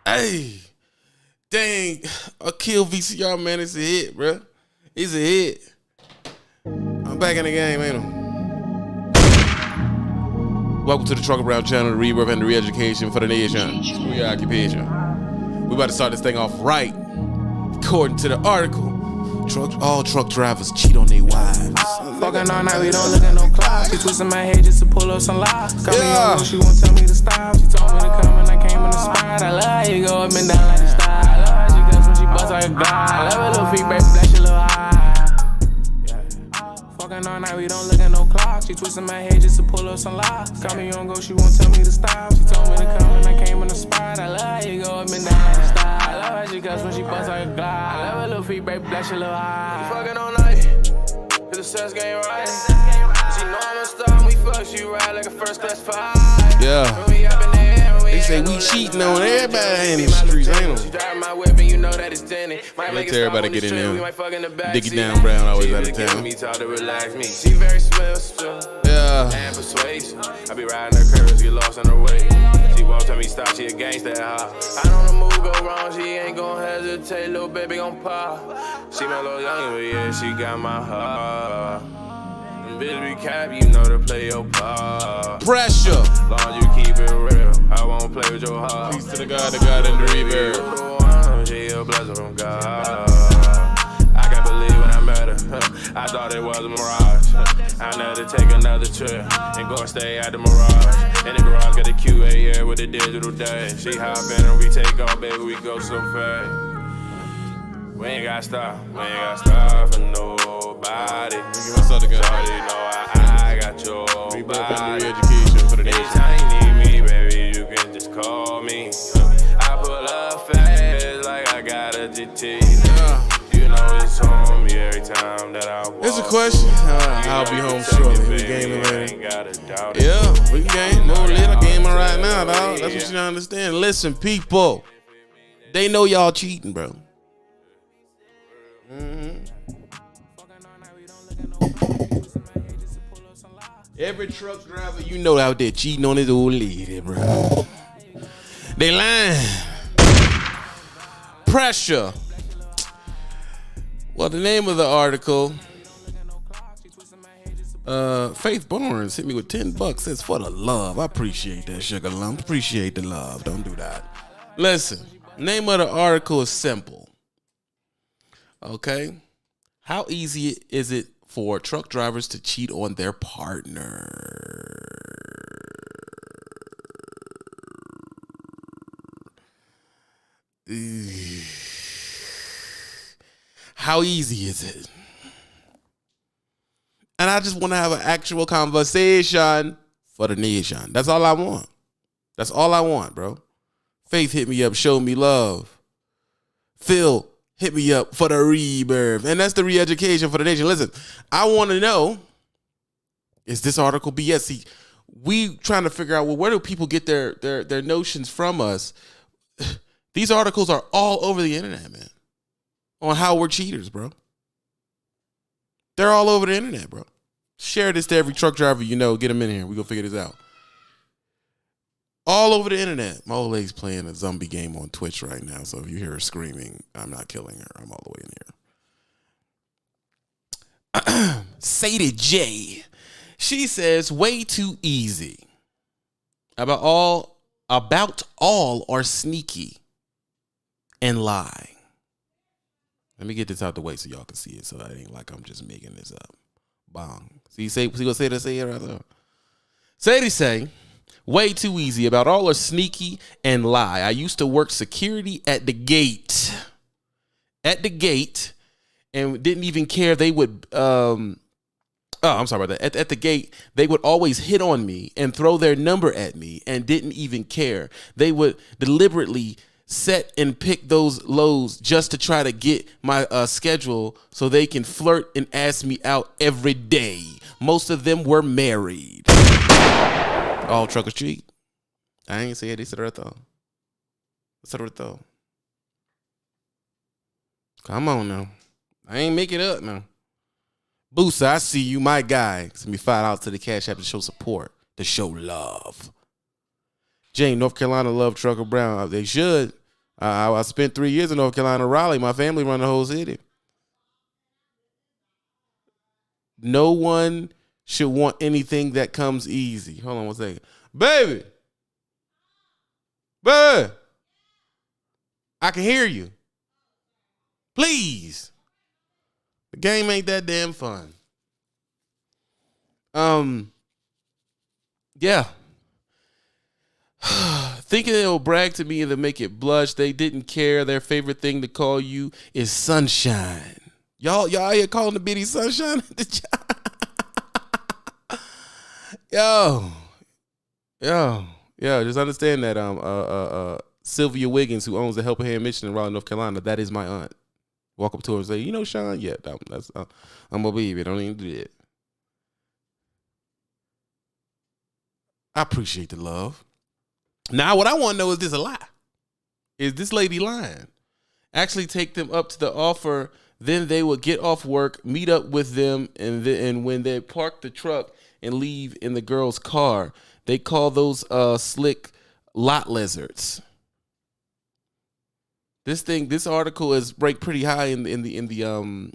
Hey, dang, a kill VCR, man. It's a hit, bro. It's a hit. I'm back in the game, ain't I? Welcome to the Trucker Brown channel, the rebirth and the re-education for the nation. Screw your occupation. We about to start this thing off right. According to the article, all truck drivers cheat on their wives. Fucking all night, we don't look at no clock. She twisting my head just to pull up some lies. Got me on, she won't tell me to stop. She told me to come and I came in the spot. I love how you go up and down like a star. I love how she goes when she busts like a god. I love her little feet, baby, flash your little eye. Fucking all night, we don't look at no clock. She twisting my head just to pull up some lies. Got me on go, she won't tell me to stop. She told me to come and I came in the spot. I love how you go up and down like a star. I love how she goes when she busts like a god. I love her little feet, baby, flash your little eye. Fucking all night. The sex game right. She know I'm a star, we fuck, she ride like a first class five. Yeah. They say we cheating on everybody in the streets, ain't She drive my whip and you know that it's tinted. Let everybody get in there. Dig it down, Brown, always out of town. Me talk to relax me. She very swell. Yeah. And persuasive. I be riding her curves, get lost on her way. She won't tell me stop, she a gangsta at heart. I know the move go wrong, she ain't gon' hesitate. Little baby gon' pop. She my little young, but yeah, she got my heart. And bitch be cap, you know to play your part. Pressure. Long you keep it real, I won't play with your heart. Peace to the God in the reverb. She a blessing from God. I can't believe when I met her. I thought it was a mirage. I never take another trip and go and stay at the Mirage. In the garage, got a QA, yeah, with a digital dash. She hop in and we take off, baby, we go so fast. We ain't gotta stop for nobody. Shawty know I got your body. Education for the nation. Anytime you need me, baby, you can just call me. I pull up fast like I got a GT. You know it's on me every time that I walk. Here's a question. I'll be home shortly. We gaming later. Yeah, we game. No little gaming right now, dog. That's what you don't understand. Listen, people. They know y'all cheating, bro. Every truck driver you know out there cheating on his old lady, bro. They lying. Pressure. Well, the name of the article, Faith Barnes hit me with $10. Says for the love. I appreciate that, sugar lump. Appreciate the love. Don't do that. Listen, name of the article is simple. Okay, how easy is it for truck drivers to cheat on their partner? How easy is it? And I just want to have an actual conversation for the nation. That's all I want. That's all I want, bro. Faith hit me up, showed me love. Phil hit me up for the rebirth. And that's the re-education for the nation. Listen, I want to know, is this article BS? See, we trying to figure out, well, where do people get their notions from us? These articles are all over the internet, man, on how we're cheaters, bro. They're all over the internet, bro. Share this to every truck driver you know. Get them in here. We're going to figure this out. All over the internet. My old lady's playing a zombie game on Twitch right now. So if you hear her screaming, I'm not killing her. I'm all the way in here. Sadie J. She says, way too easy. About all are sneaky and lie. Let me get this out the way so y'all can see it. So that ain't like I'm just making this up. Bong. See what Sadie say right there? Sadie say, way too easy. About all are sneaky and lie. I used to work security at the gate. And didn't even care. They would, I'm sorry about that. At the gate, they would always hit on me and throw their number at me and didn't even care. They would deliberately set and pick those lows just to try to get my schedule so they can flirt and ask me out every day. Most of them were married. All truckers cheat. I ain't say it. They said it though. Come on now. I ain't make it up now. Boosa, I see you, my guy. Send me $5 to the Cash App to show support, to show love. Jane, North Carolina love Trucker Brown. They should. I spent 3 years in North Carolina, Raleigh. My family run the whole city. No one should want anything that comes easy. Hold on one second. Baby. Baby. I can hear you. Please. The game ain't that damn fun. Yeah. Thinking they'll brag to me and to make it blush. They didn't care. Their favorite thing to call you is sunshine. Y'all here calling the bitty sunshine at the job. Yo. Just understand that Sylvia Wiggins, who owns the Helping Hand Mission in Raleigh, North Carolina, that is my aunt. Walk up to her and say, you know, Sean, yeah, that's I'm gonna believe it. Don't even do that. I appreciate the love. Now, what I want to know is this a lie? Is this lady lying? Actually take them up to the offer, then they will get off work, meet up with them, and when they park the truck and leave in the girl's car, they call those slick lot lizards. This article is ranked pretty high in the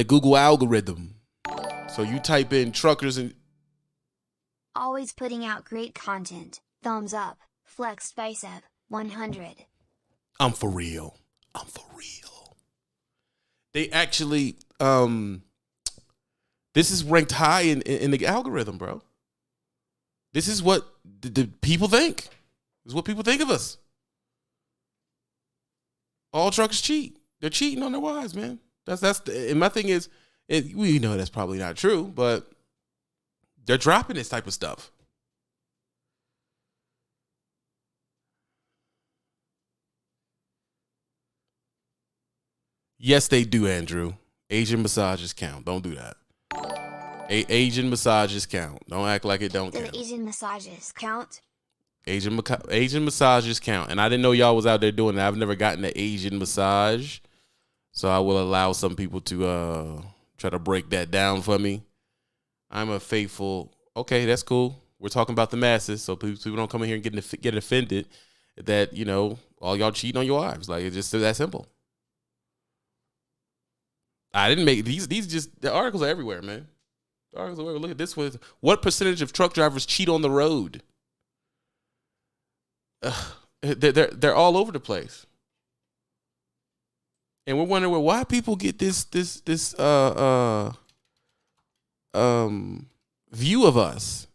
Google algorithm. So you type in truckers and always putting out great content. Thumbs up. Flex bicep. 100. I'm for real. They actually this is ranked high in the algorithm, bro. This is what the people think. This is what people think of us. All truckers cheat. They're cheating on their wives, man. And my thing is, we know that's probably not true, but they're dropping this type of stuff. Yes, they do, Andrew. Asian massages count. Don't do that. Asian massages count. Don't act like it don't count. Do Asian massages count? Asian massages count. And I didn't know y'all was out there doing that. I've never gotten an Asian massage. So I will allow some people to try to break that down for me. I'm a faithful. Okay, that's cool. We're talking about the masses, so people don't come in here and get offended that, you know, all y'all cheating on your wives. Like, it's just that simple. I didn't make these just the articles are everywhere, man. The articles are everywhere. Look at this one. What percentage of truck drivers cheat on the road? They're all over the place. And we're wondering why people get this view of us.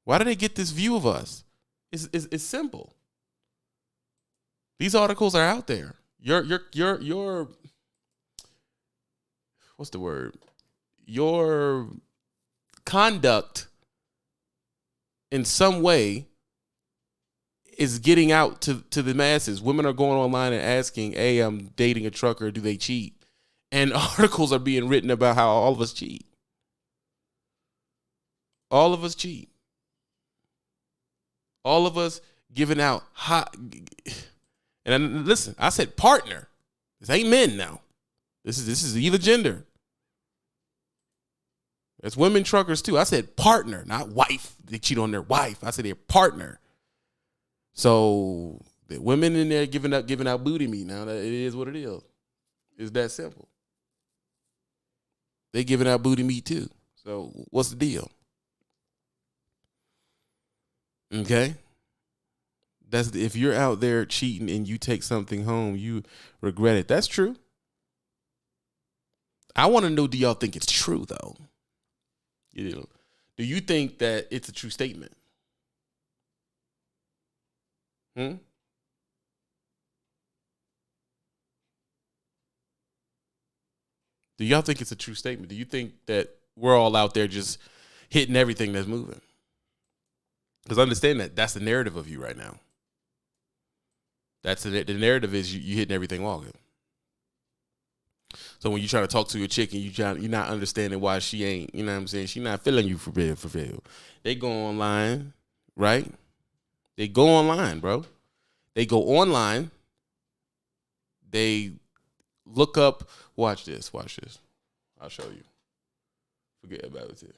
Why do they get this view of us? It's simple. These articles are out there. Your what's the word? Your conduct in some way is getting out to the masses. Women are going online and asking, hey, I'm dating a trucker. Do they cheat? And articles are being written about how all of us cheat. All of us cheat. All of us giving out hot. And listen, I said partner. This ain't men now. This is either gender. There's women truckers too. I said partner, not wife. They cheat on their wife. I said their partner. So the women in there giving out booty meat now. That it is what it is. It's that simple. They giving out booty meat too. So what's the deal? Okay. If you're out there cheating and you take something home, you regret it. That's true. I want to know, do y'all think it's true though? You know, do you think that it's a true statement? Do y'all think it's a true statement? Do you think that we're all out there just hitting everything that's moving? Because understand that's the narrative of you right now. The narrative is you hitting everything walking. So when you try to talk to a chick and you're not understanding why she ain't, you know what I'm saying? She not feeling you for real. They go online, right? They go online, bro. They go online. They look up. Watch this. I'll show you. Forget about it.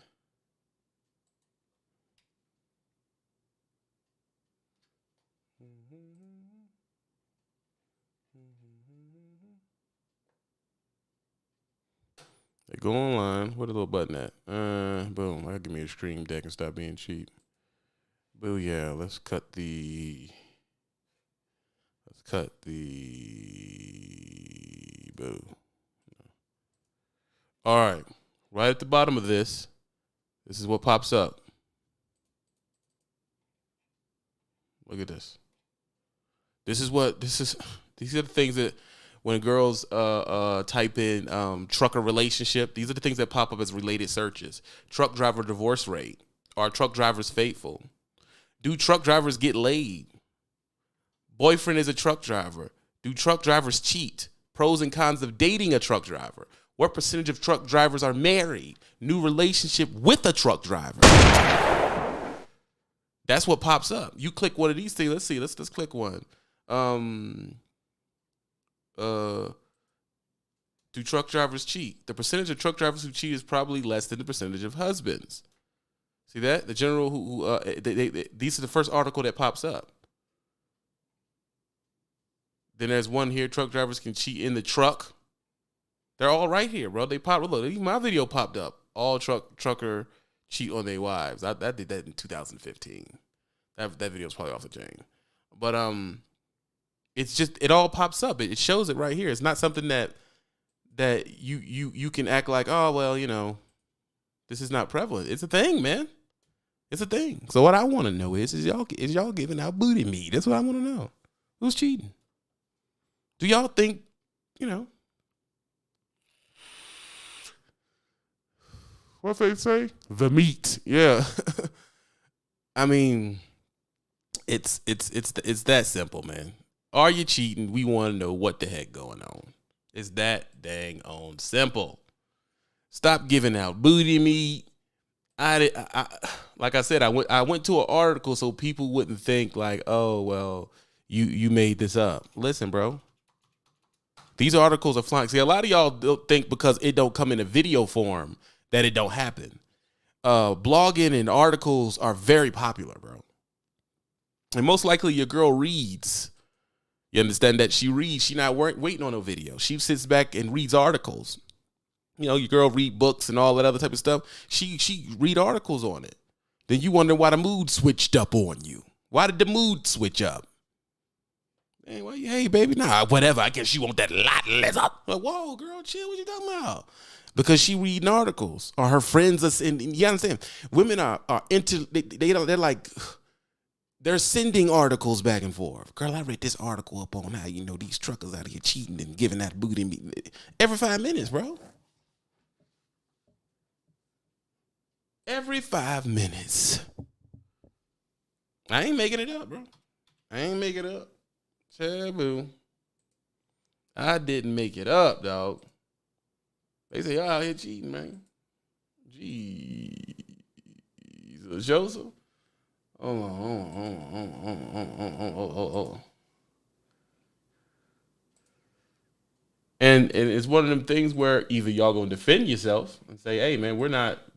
They go online. Where the little button at? Boom. That'll give me a stream deck and stop being cheap. Boo, yeah. Let's cut the. Boo. All right. Right at the bottom of this is what pops up. Look at this. These are the things that when girls type in trucker relationship, these are the things that pop up as related searches. Truck driver divorce rate. Are truck drivers faithful? Do truck drivers get laid? Boyfriend is a truck driver. Do truck drivers cheat? Pros and cons of dating a truck driver. What percentage of truck drivers are married? New relationship with a truck driver. That's what pops up. You click one of these things. Let's see. Let's click one. Do truck drivers cheat? The percentage of truck drivers who cheat is probably less than the percentage of husbands. See that? The general these are the first article that pops up. Then there's one here. Truck drivers can cheat in the truck. They're all right here, bro. They pop. Look, my video popped up. All trucker cheat on their wives. I did that in 2015. That video is probably off the chain. But it's just it all pops up. It shows it right here. It's not something that you can act like, oh well, this is not prevalent. It's a thing, man. It's a thing. So what I want to know is y'all giving out booty meat? That's what I want to know. Who's cheating? Do y'all think, what they say? The meat. Yeah. I mean, it's that simple, man. Are you cheating? We want to know what the heck going on. It's that dang on simple. Stop giving out booty meat. I like I said, I went to an article so people wouldn't think like, oh well, you made this up. Listen, bro. These articles are flying. See, a lot of y'all don't think because it don't come in a video form that it don't happen. Blogging and articles are very popular, bro. And most likely your girl reads. You understand that she reads. She not waiting on no video. She sits back and reads articles. Your girl read books and all that other type of stuff. She read articles on it. Then you wonder why the mood switched up on you. Why did the mood switch up? Hey, baby, nah, whatever. I guess you want that lot leather. Like, whoa, girl, chill. What you talking about? Because she reading articles, or her friends are sending. You understand? Women are into. They're like, they're sending articles back and forth. Girl, I read this article up on how these truckers out here cheating and giving that booty meat every 5 minutes, bro. Every 5 minutes. I ain't making it up, bro. I ain't making it up. Taboo. I didn't make it up, dog. They say, y'all out here cheating, man. Jesus. Joseph. Hold on. And it's one of them things where either y'all gonna defend yourself and say, hey man,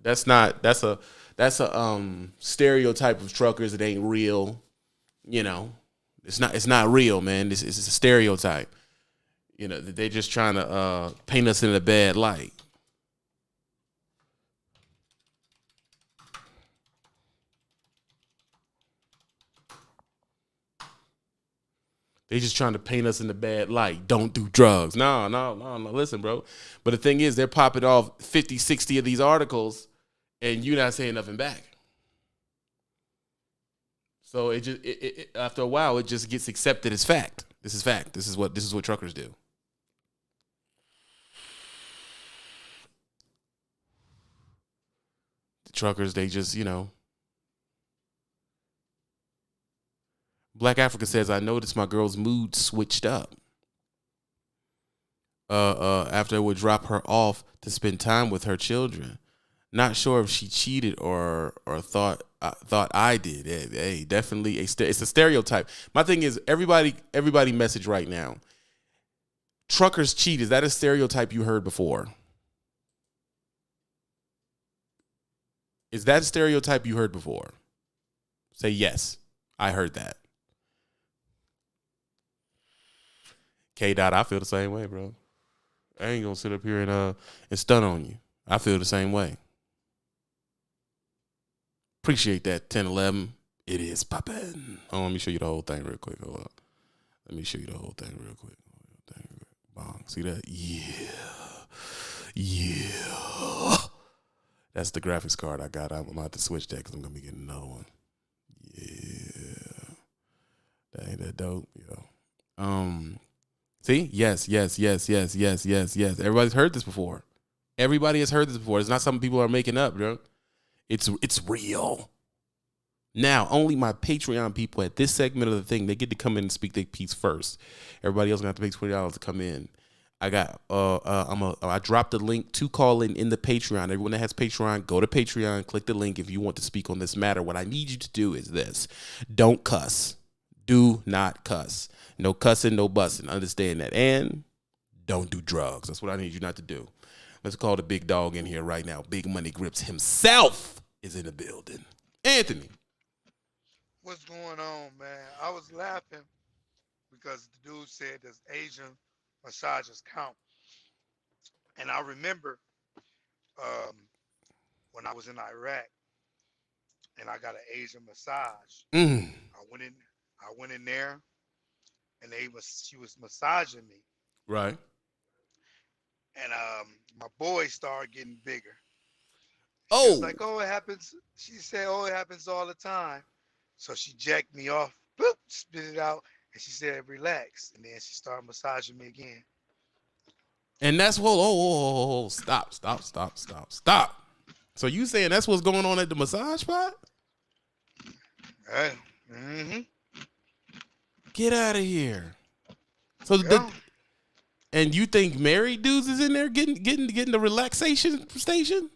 that's a stereotype of truckers. It ain't real. It's not real, man. It's a stereotype. They're just trying to paint us in a bad light. They just trying to paint us in a bad light. Don't do drugs. No. Listen, bro. But the thing is, they're popping off 50, 60 of these articles, and you're not saying nothing back. So it after a while, it just gets accepted as fact. This is fact. This is what truckers do. The truckers, they just, Black Africa says, I noticed my girl's mood switched up. After I would drop her off to spend time with her children. Not sure if she cheated or thought I did. Hey, definitely it's a stereotype. My thing is, everybody message right now. Truckers cheat. Is that a stereotype you heard before? Is that a stereotype you heard before? Say yes. I heard that. K. I feel the same way, bro. I ain't gonna sit up here and stun on you. I feel the same way. Appreciate that 10-11. It is poppin'. Let me show you the whole thing real quick. Hold on. Let me show you the whole thing real quick. Bong. See that? Yeah. That's the graphics card I got. I'm about to switch that because I'm going to be getting another one. Yeah. That ain't that dope? Yo. See? Yes. Everybody's heard this before. Everybody has heard this before. It's not something people are making up, bro. It's real. Now, only my Patreon people at this segment of the thing, they get to come in and speak their piece first. Everybody else gonna have to pay $20 to come in. I got I dropped the link to call in the Patreon. Everyone that has Patreon, go to Patreon, click the link if you want to speak on this matter. What I need you to do is this. Don't cuss. Do not cuss. No cussing, no bussing. Understand that. And don't do drugs. That's what I need you not to do. Let's call the big dog in here right now. Big Money Grips himself is in the building. Anthony. What's going on, man? I was laughing because the dude said does Asian massages count? And I remember when I was in Iraq and I got an Asian massage. I went in there and she was massaging me. Right. And my boy started getting bigger. She was like, oh, it happens. She said, oh, it happens all the time. So she jacked me off, boop, spit it out, and she said, relax. And then she started massaging me again. And that's what, stop. So you saying that's what's going on at the massage spot? Mm-hmm. Get out of here. So and you think married dudes is in there getting the relaxation station?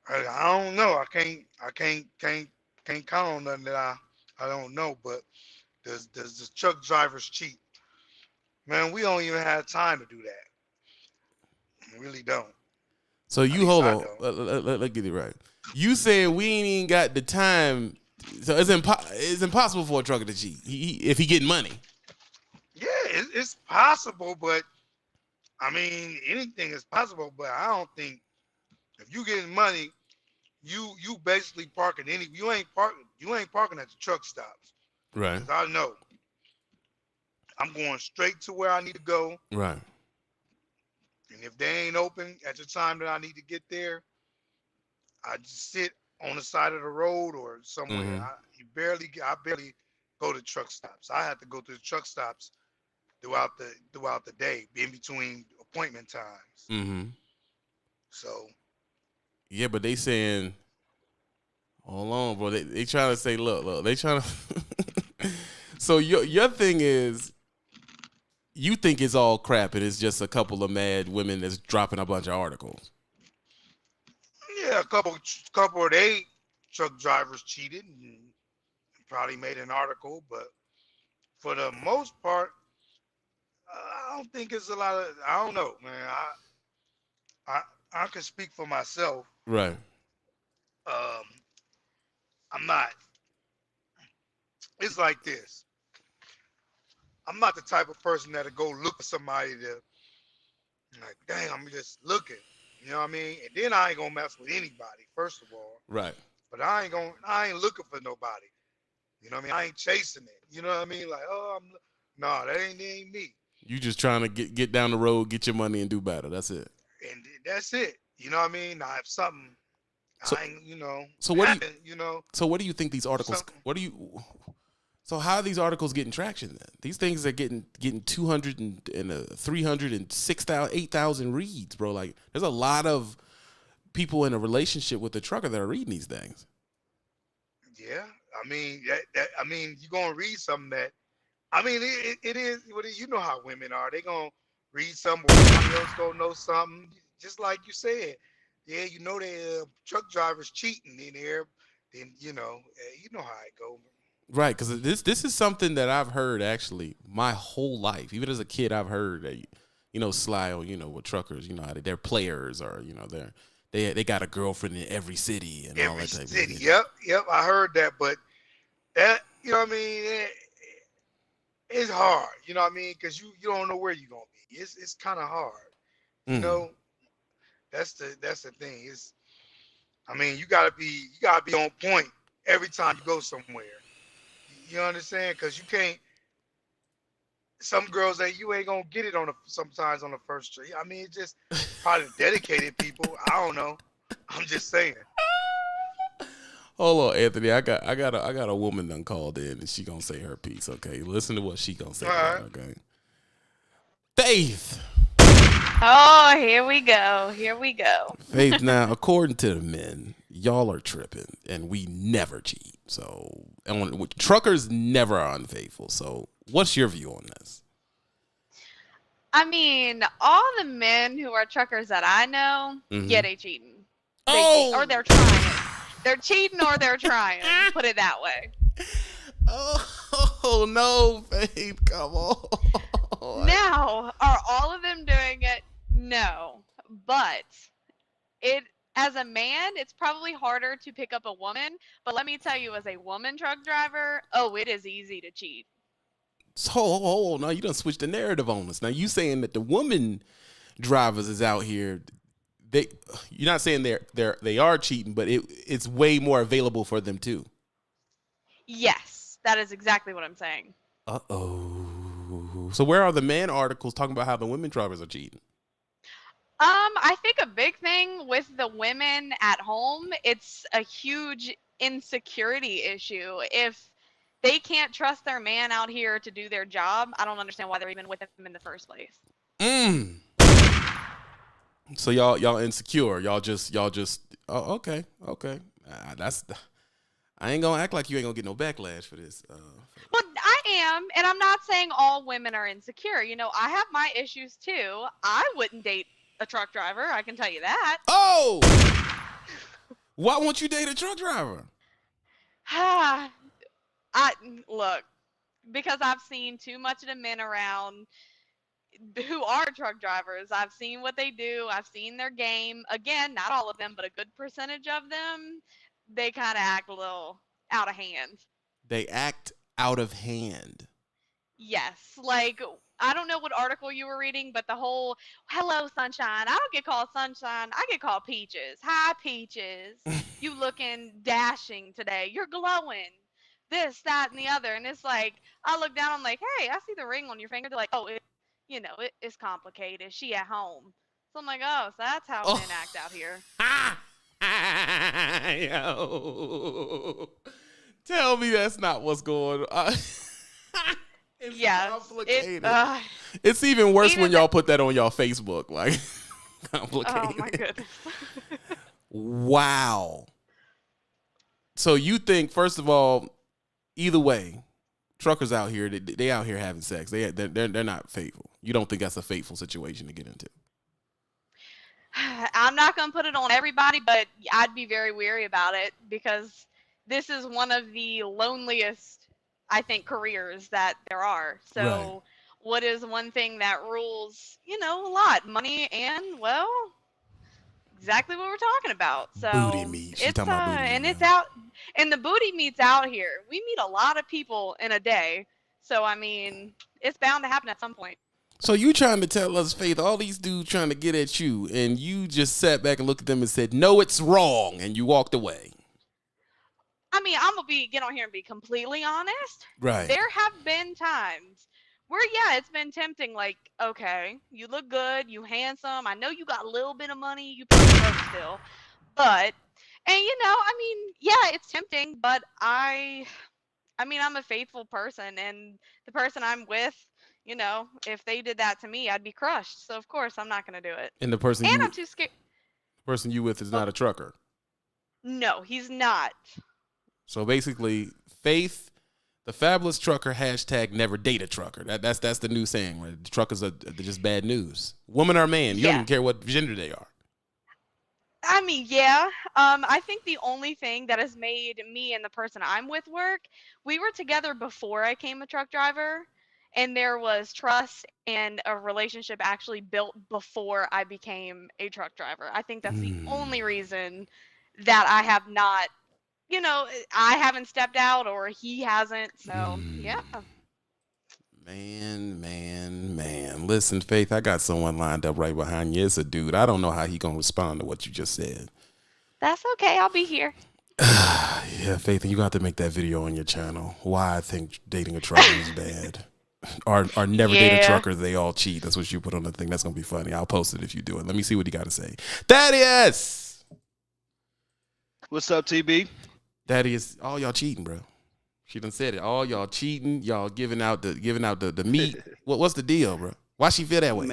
I don't know. I can't count on nothing that I don't know. But does the truck drivers cheat? Man, we don't even have time to do that. We really don't. So you hold on. Let's get it right. You saying we ain't even got the time? So it's impossible for a trucker to cheat if he getting money. Yeah, it's possible, but I mean anything is possible. But I don't think if you getting money, you basically parking you ain't parking at the truck stops. Right. 'Cause I know I'm going straight to where I need to go. Right. And if they ain't open at the time that I need to get there, I just sit on the side of the road or somewhere. Mm-hmm. I barely go to truck stops. I have to go to the truck stops throughout the day, in between appointment times. Mm-hmm. So. Yeah, but they saying, hold on, bro. They trying to say, look. They trying to. So your thing is, you think it's all crap and it's just a couple of mad women that's dropping a bunch of articles. Yeah, a couple of they truck drivers cheated and probably made an article, but for the most part, I don't think it's a lot of. I don't know, man. I can speak for myself. Right. I'm not. It's like this. I'm not the type of person that'll go look for somebody to, like, dang, I'm just looking. You know what I mean? And then I ain't gonna mess with anybody, first of all. Right. But I ain't looking for nobody. You know what I mean? I ain't chasing it. You know what I mean? Like, no, that ain't me. You just trying to get down the road, get your money, and do better. That's it. And that's it. You know what I mean? Now, if something, so, I ain't, you know. So what happen, do you? So what do you think these articles? Something. So how are these articles getting traction then? These things are getting 200 and 300 and 6,000, 8,000 reads, bro. Like, there's a lot of people in a relationship with the trucker that are reading these things. Yeah, I mean, you're gonna read something that, I mean, it is. You know how women are. They gonna read something where somebody else gonna know something. Just like you said, yeah, you know the truck drivers cheating in there. Then you know how it go. Right, because this is something that I've heard actually my whole life. Even as a kid, I've heard that sly on with truckers. You know how they're players, or they got a girlfriend in every city and all that type of thing. Yep, I heard that, but that what I mean, it's hard. You know what I mean, because you don't know where you're gonna be. It's kind of hard. You know, That's the thing. I mean, you gotta be on point every time you go somewhere. You understand? Because you can't. Some girls that you ain't gonna get it sometimes on the first trip. I mean, it's just probably dedicated people. I don't know. I'm just saying. Hold on, Anthony. I got a woman done called in, and she gonna say her piece. Okay, listen to what she gonna say. All right. Okay, Faith. Oh, here we go. Here we go. Faith. Now, according to the men, y'all are tripping, and we never cheat. So, truckers never are unfaithful. So, what's your view on this? I mean, all the men who are truckers that I know, yeah, they cheating. Or they're trying. They're cheating or they're trying. Put it that way. Oh no, Faith, come on. Now, are all of them doing it? No. But as a man, it's probably harder to pick up a woman. But let me tell you, as a woman truck driver, it is easy to cheat. So, now you done switched the narrative on us. Now you saying that the woman drivers is out here. You're not saying they are cheating, but it's way more available for them too. Yes, that is exactly what I'm saying. So where are the man articles talking about how the women drivers are cheating? I think a big thing with the women at home, it's a huge insecurity issue. If they can't trust their man out here to do their job, I don't understand why they're even with him in the first place. So y'all insecure. Y'all just okay. I ain't gonna act like you ain't gonna get no backlash for this. Well, I am, and I'm not saying all women are insecure. You know, I have my issues too. I wouldn't date a truck driver, I can tell you that. Oh! Why won't you date a truck driver? Look, because I've seen too much of the men around who are truck drivers. I've seen what they do. I've seen their game. Again, not all of them, but a good percentage of them, they kind of act a little out of hand. They act out of hand. Yes. Like, I don't know what article you were reading, but the whole, hello, sunshine. I don't get called sunshine. I get called peaches. Hi, peaches. You looking dashing today. You're glowing. This, that, and the other. And it's like, I look down. I'm like, hey, I see the ring on your finger. They're like, oh, it's complicated. She at home. So I'm like, oh, so that's how men act out here. Yo. Tell me that's not what's going on. It's complicated. It's even worse when y'all put that on y'all Facebook. Like, complicated. Oh, my goodness. Wow. So you think, first of all, either way, truckers out here, they out here having sex. They're not faithful. You don't think that's a faithful situation to get into? I'm not going to put it on everybody, but I'd be very weary about it because this is one of the loneliest, I think, careers that there are. So right. What is one thing that rules, a lot? Money and, well, exactly what we're talking about. So booty meat. She's talking about booty meat. And it's out, and the booty meat's out here. We meet a lot of people in a day. So, I mean, it's bound to happen at some point. So you trying to tell us, Faith, all these dudes trying to get at you, and you just sat back and looked at them and said, no, it's wrong, and you walked away. I mean, I'm going to get on here and be completely honest. Right. There have been times where, yeah, it's been tempting, like, okay, you look good, you handsome, I know you got a little bit of money, you probably broke still, but, and I mean, yeah, it's tempting, but I'm a faithful person, and the person I'm with, if they did that to me, I'd be crushed. So of course I'm not going to do it. And I'm too scared. The person you with is not a trucker. No, he's not. So basically, Faith, the fabulous trucker, hashtag never date a trucker. That's the new saying. Right? The truckers are just bad news. Woman or man, you don't even care what gender they are. I mean, yeah. I think the only thing that has made me and the person I'm with work, we were together before I became a truck driver. And there was trust and a relationship actually built before I became a truck driver. I think that's the only reason that I have not, I haven't stepped out or he hasn't. So, yeah. Man. Listen, Faith, I got someone lined up right behind you. It's a dude. I don't know how he gonna respond to what you just said. That's okay. I'll be here. Yeah, Faith, you got to make that video on your channel. Why I think dating a trucker is bad. Or never date a Yeah. trucker, they all cheat. That's what you put on the thing. That's gonna be funny. I'll post it if you do it. Let me see what he got to say. Thaddeus! What's up, TB? Thaddeus, all y'all cheating, bro. She done said it. All y'all cheating, y'all giving out the meat. What's the deal, bro? Why she feel that way?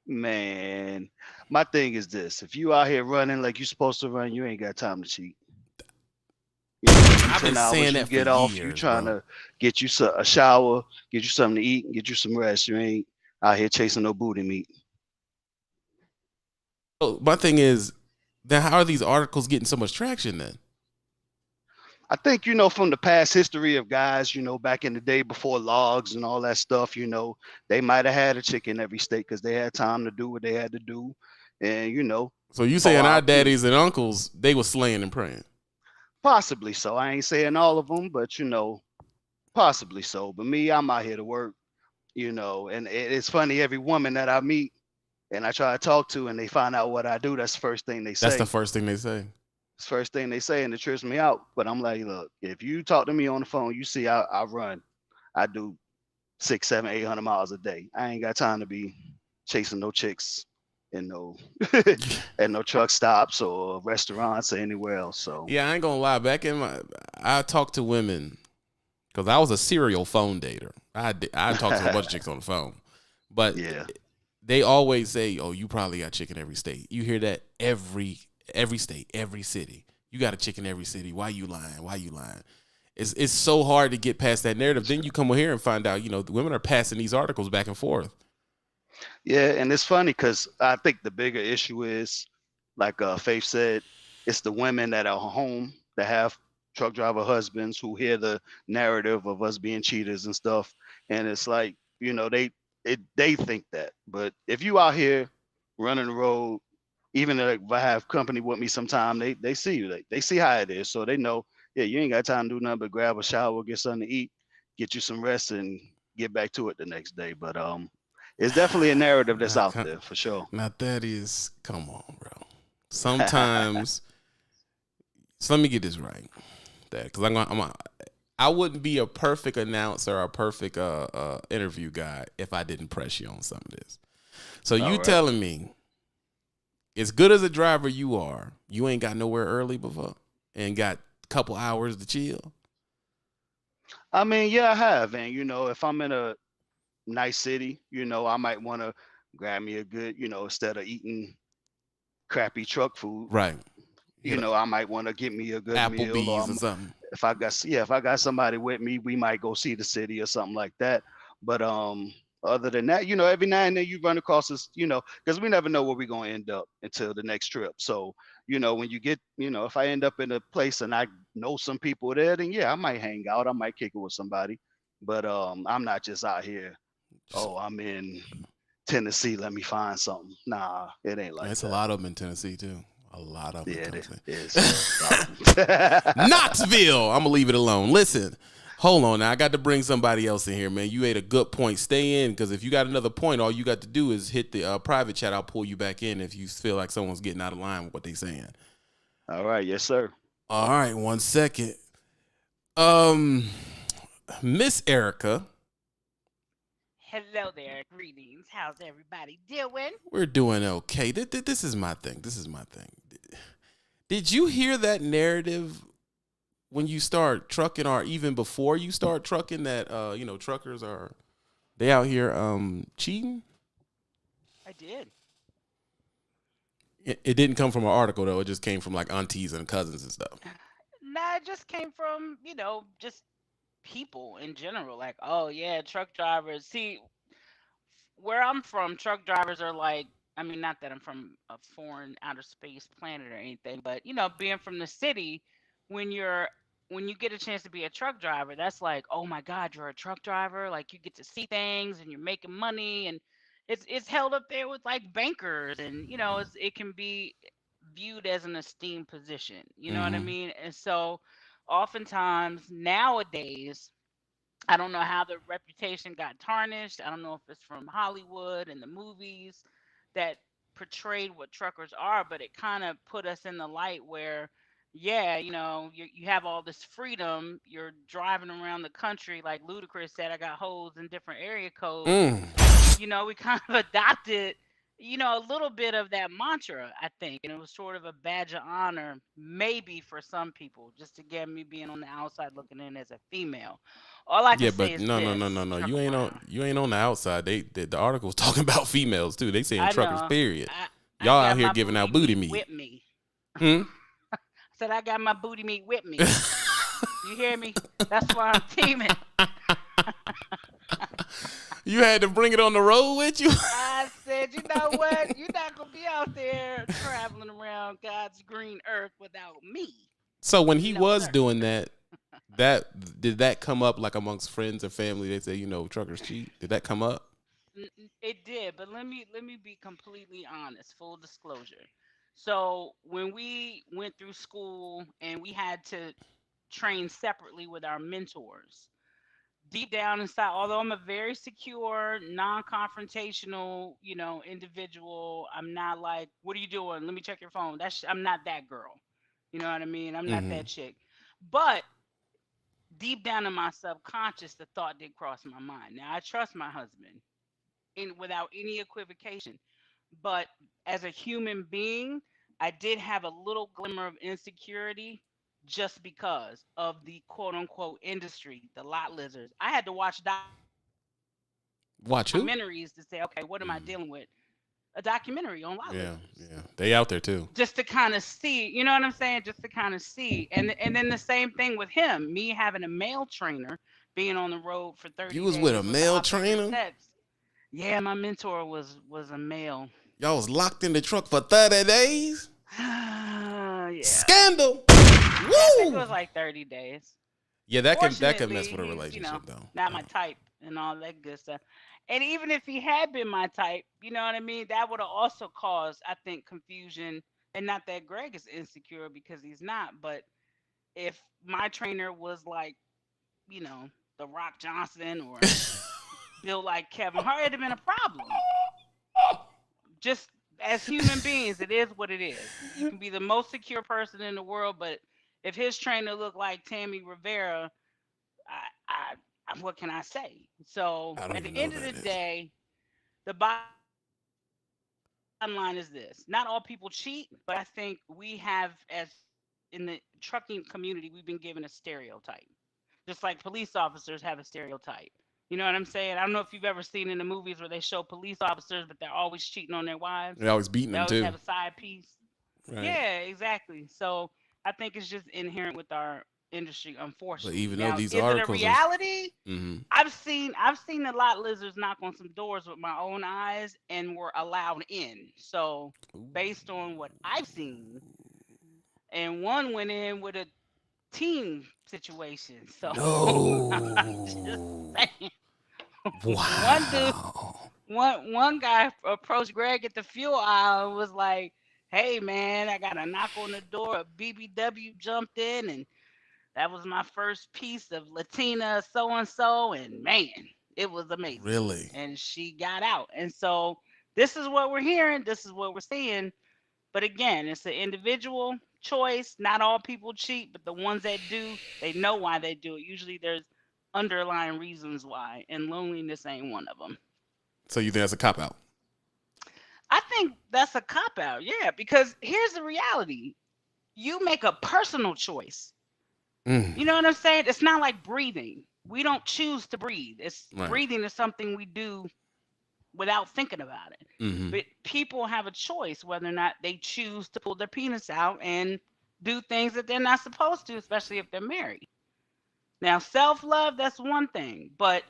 Man, my thing is this: if you out here running like you supposed to run, you ain't got time to cheat. You know, I've been 10 hours saying you that get for off, you years, trying bro. to get you a shower, get you something to eat, and get you some rest. You ain't out here chasing no booty meat. Oh, my thing is, then how are these articles getting so much traction then? I think, from the past history of guys, back in the day before logs and all that stuff, they might have had a chick in every state because they had time to do what they had to do. And, So you oh, saying our daddies and uncles, they were slaying and praying. possibly so. I ain't saying all of them, but, possibly so. But me, I'm out here to work, and it's funny, every woman that I meet and I try to talk to and they find out what I do, that's the first thing they That's say. the first thing they say. It's the first thing they say, and it trips me out. But I'm like, look, if you talk to me on the phone, you see I run. I do 6, 7, 800 miles a day. I ain't got time to be chasing no chicks and no and no truck stops or restaurants or anywhere else. So Yeah, I ain't gonna lie. I talked to women because I was a serial phone dater. I talked to a bunch of chicks on the phone, but yeah, they always say, "Oh, you probably got chick in every state." You hear that every state, every city. You got a chick in every city. Why you lying? Why you lying? It's so hard to get past that narrative. Then you come here and find out, the women are passing these articles back and forth. yeah, and it's funny because I think the bigger issue is, like Faith said, it's the women that are home that have truck driver husbands who hear the narrative of us being cheaters and stuff, and it's like they think that. But if you out here running the road, even if I have company with me sometime, they see you, they see how it is, so they know, yeah, you ain't got time to do nothing but grab a shower, get something to eat, get you some rest, and get back to it the next day. But it's definitely a narrative that's Now, out there for sure. now that is, come on, bro. Sometimes, so let me get this right, that because I wouldn't be a perfect announcer or a perfect interview guy if I didn't press you on some of this. So All you right. telling me, as good as a driver you are, you ain't got nowhere early before and got a couple hours to chill? I mean, yeah, I have, and if I'm in a nice city, I might want to grab me a good, instead of eating crappy truck food, Right. I might want to get me a good meal, or Applebee's or something. if I got somebody with me, we might go see the city or something like that. But other than that, every now and then you run across this, because we never know where we're gonna end up until the next trip. So, when you get, if I end up in a place and I know some people there, then yeah, I might hang out, I might kick it with somebody. But I'm not just out here, oh, I'm in Tennessee, let me find something. Nah, it ain't like It's a that. lot of them in Tennessee too. A lot of them Yeah, in it Tennessee. is. Knoxville. I'm gonna leave it alone. Listen, hold on. Now I got to bring somebody else in here, man. You ate a good point. Stay in, because if you got another point, all you got to do is hit the private chat. I'll pull you back in if you feel like someone's getting out of line with what they saying. All right, yes, sir. All right, 1 second. Um, Miss Erica, Hello there, greetings. How's everybody doing? we're doing okay. This is my thing. This is my thing. Did you hear that narrative when you start trucking, or even before you start trucking, that truckers are they out here cheating? I did. It didn't come from an article though. It just came from like aunties and cousins and stuff. Nah, it just came from, just people in general. Like, oh yeah, truck drivers. See, where I'm from, truck drivers are like, I mean, not that I'm from a foreign outer space planet or anything, but being from the city, when you're when you get a chance to be a truck driver, that's like, oh my God, you're a truck driver. Like you get to see things and you're making money, and it's held up there with like bankers, and it can be viewed as an esteemed position. You know what I Mm-hmm. mean? And so, oftentimes nowadays, I don't know how the reputation got tarnished. I don't know if it's from Hollywood and the movies that portrayed what truckers are, but it kind of put us in the light where, yeah, you have all this freedom. You're driving around the country, like Ludacris said, I got hoes in different area codes. Mm. We kind of adopted, a little bit of that mantra, I think. And it was sort of a badge of honor, maybe for some people, just to get me being on the outside looking in as a female. All I can Yeah, say but is no, no, no, this, no, no. truck You ain't on. around. You ain't on the outside. The article was talking about females too. They saying I truckers. know. Period. I Y'all out got here my giving booty out booty meat meat. with me. Hmm? I said I got my booty meat with me. You hear me? That's why I'm teaming. You had to bring it on the road with you. I said, you know what? You're not gonna be out there traveling around God's green earth without me. So when he No, was sir. doing that, did that come up like amongst friends or family? They say truckers cheat. Did that come up? It did, but let me be completely honest, full disclosure. So when we went through school and we had to train separately with our mentors, deep down inside, although I'm a very secure, non-confrontational, individual, I'm not like, what are you doing? Let me check your phone. I'm not that girl. You know what I mean? I'm not Mm-hmm. that chick. But deep down in my subconscious, the thought did cross my mind. Now I trust my husband without any equivocation. But as a human being, I did have a little glimmer of insecurity just because of the quote unquote industry, the lot lizards. I had to watch Watch who? documentaries to say, okay, what am I Mm. dealing with? A documentary on lot Yeah, lizards. yeah. They out there too. Just to kind of see, you know what I'm saying? Just to kind of see. And then the same thing with him, me having a male trainer, being on the road for You 30 was with a days with the male opposite trainer. sex. Yeah, my mentor was a male. Y'all was locked in the truck for 30 days. Yeah. Scandal. I think it Woo. was like 30 days. Yeah, that can Fortunately, mess with a he's, relationship though. not my type and all that good stuff. And even if he had been my type, you know what I mean, that would have also caused, I think, confusion. And not that Greg is insecure because he's not, but if my trainer was like, the Rock Johnson or built like Kevin Hart, it'd have been a problem. Just as human beings, it is what it is. You can be the most secure person in the world, but if his trainer looked like Tammy Rivera, what can I say? So I don't at even the know end who of the that is. day, the bottom line is this: not all people cheat, but I think we have, as in the trucking community, we've been given a stereotype, just like police officers have a stereotype. You know what I'm saying? I don't know if you've ever seen in the movies where they show police officers, but they're always cheating on their wives. They always beating They them always too. have a side piece. Right. Yeah, exactly. So I think it's just inherent with our industry, But unfortunately. even though Now, these is it a articles are, reality? mm-hmm. I've seen a lot of lizards knock on some doors with my own eyes and were allowed in. So based on what I've seen, and one went in with a team situation. So I'm just No. saying. One dude, Wow. one guy approached Greg at the fuel aisle and was like, "Hey man, I got a knock on the door. A BBW jumped in, and that was my first piece of Latina so and so, and man, it was amazing." Really? And she got out. And so this is what we're hearing. This is what we're seeing. But again, it's an individual choice. Not all people cheat, but the ones that do, they know why they do it. Usually there's underlying reasons why, and loneliness ain't one of them. So you think that's a cop out? I think that's a cop out, yeah, because here's the reality. You make a personal choice. Mm. You know what I'm saying? It's not like breathing. We don't choose to breathe. It's Right. breathing is something we do without thinking about it. Mm-hmm. But people have a choice whether or not they choose to pull their penis out and do things that they're not supposed to, especially if they're married. Now, self-love, that's one thing. But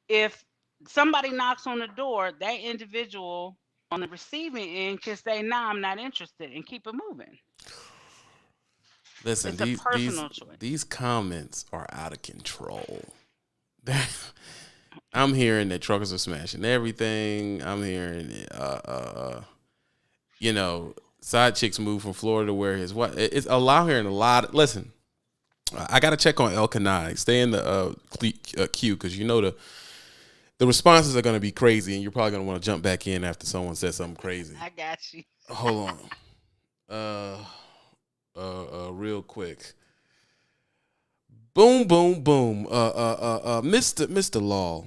if somebody knocks on the door, that individual on the receiving end can say, "Nah, I'm not interested," and keep it moving. Listen, It's a personal choice. these comments are out of control. I'm hearing that truckers are smashing everything. I'm hearing, side chicks move from Florida where his what? It's I'm hearing a lot. Listen, I got to check on El Kanai. Stay in the queue because you know the responses are going to be crazy, and you're probably going to want to jump back in after someone says something crazy. I got you. Hold on. Real quick. Boom, boom, boom. Mr. Law.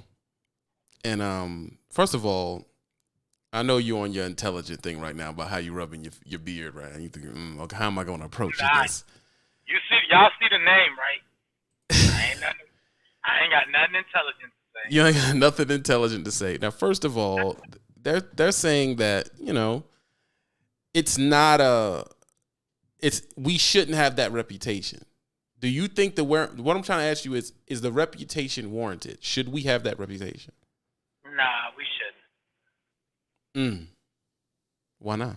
And first of all, I know you're on your intelligent thing right now about how you rubbing your beard, right? And you think, okay, how am I going to approach this? Y'all see the name, right? I ain't got nothing intelligent to say. You ain't got nothing intelligent to say. Now, first of all, they're saying that, it's not we shouldn't have that reputation. Do you think what I'm trying to ask you is the reputation warranted? Should we have that reputation? Nah, we shouldn't. Why not?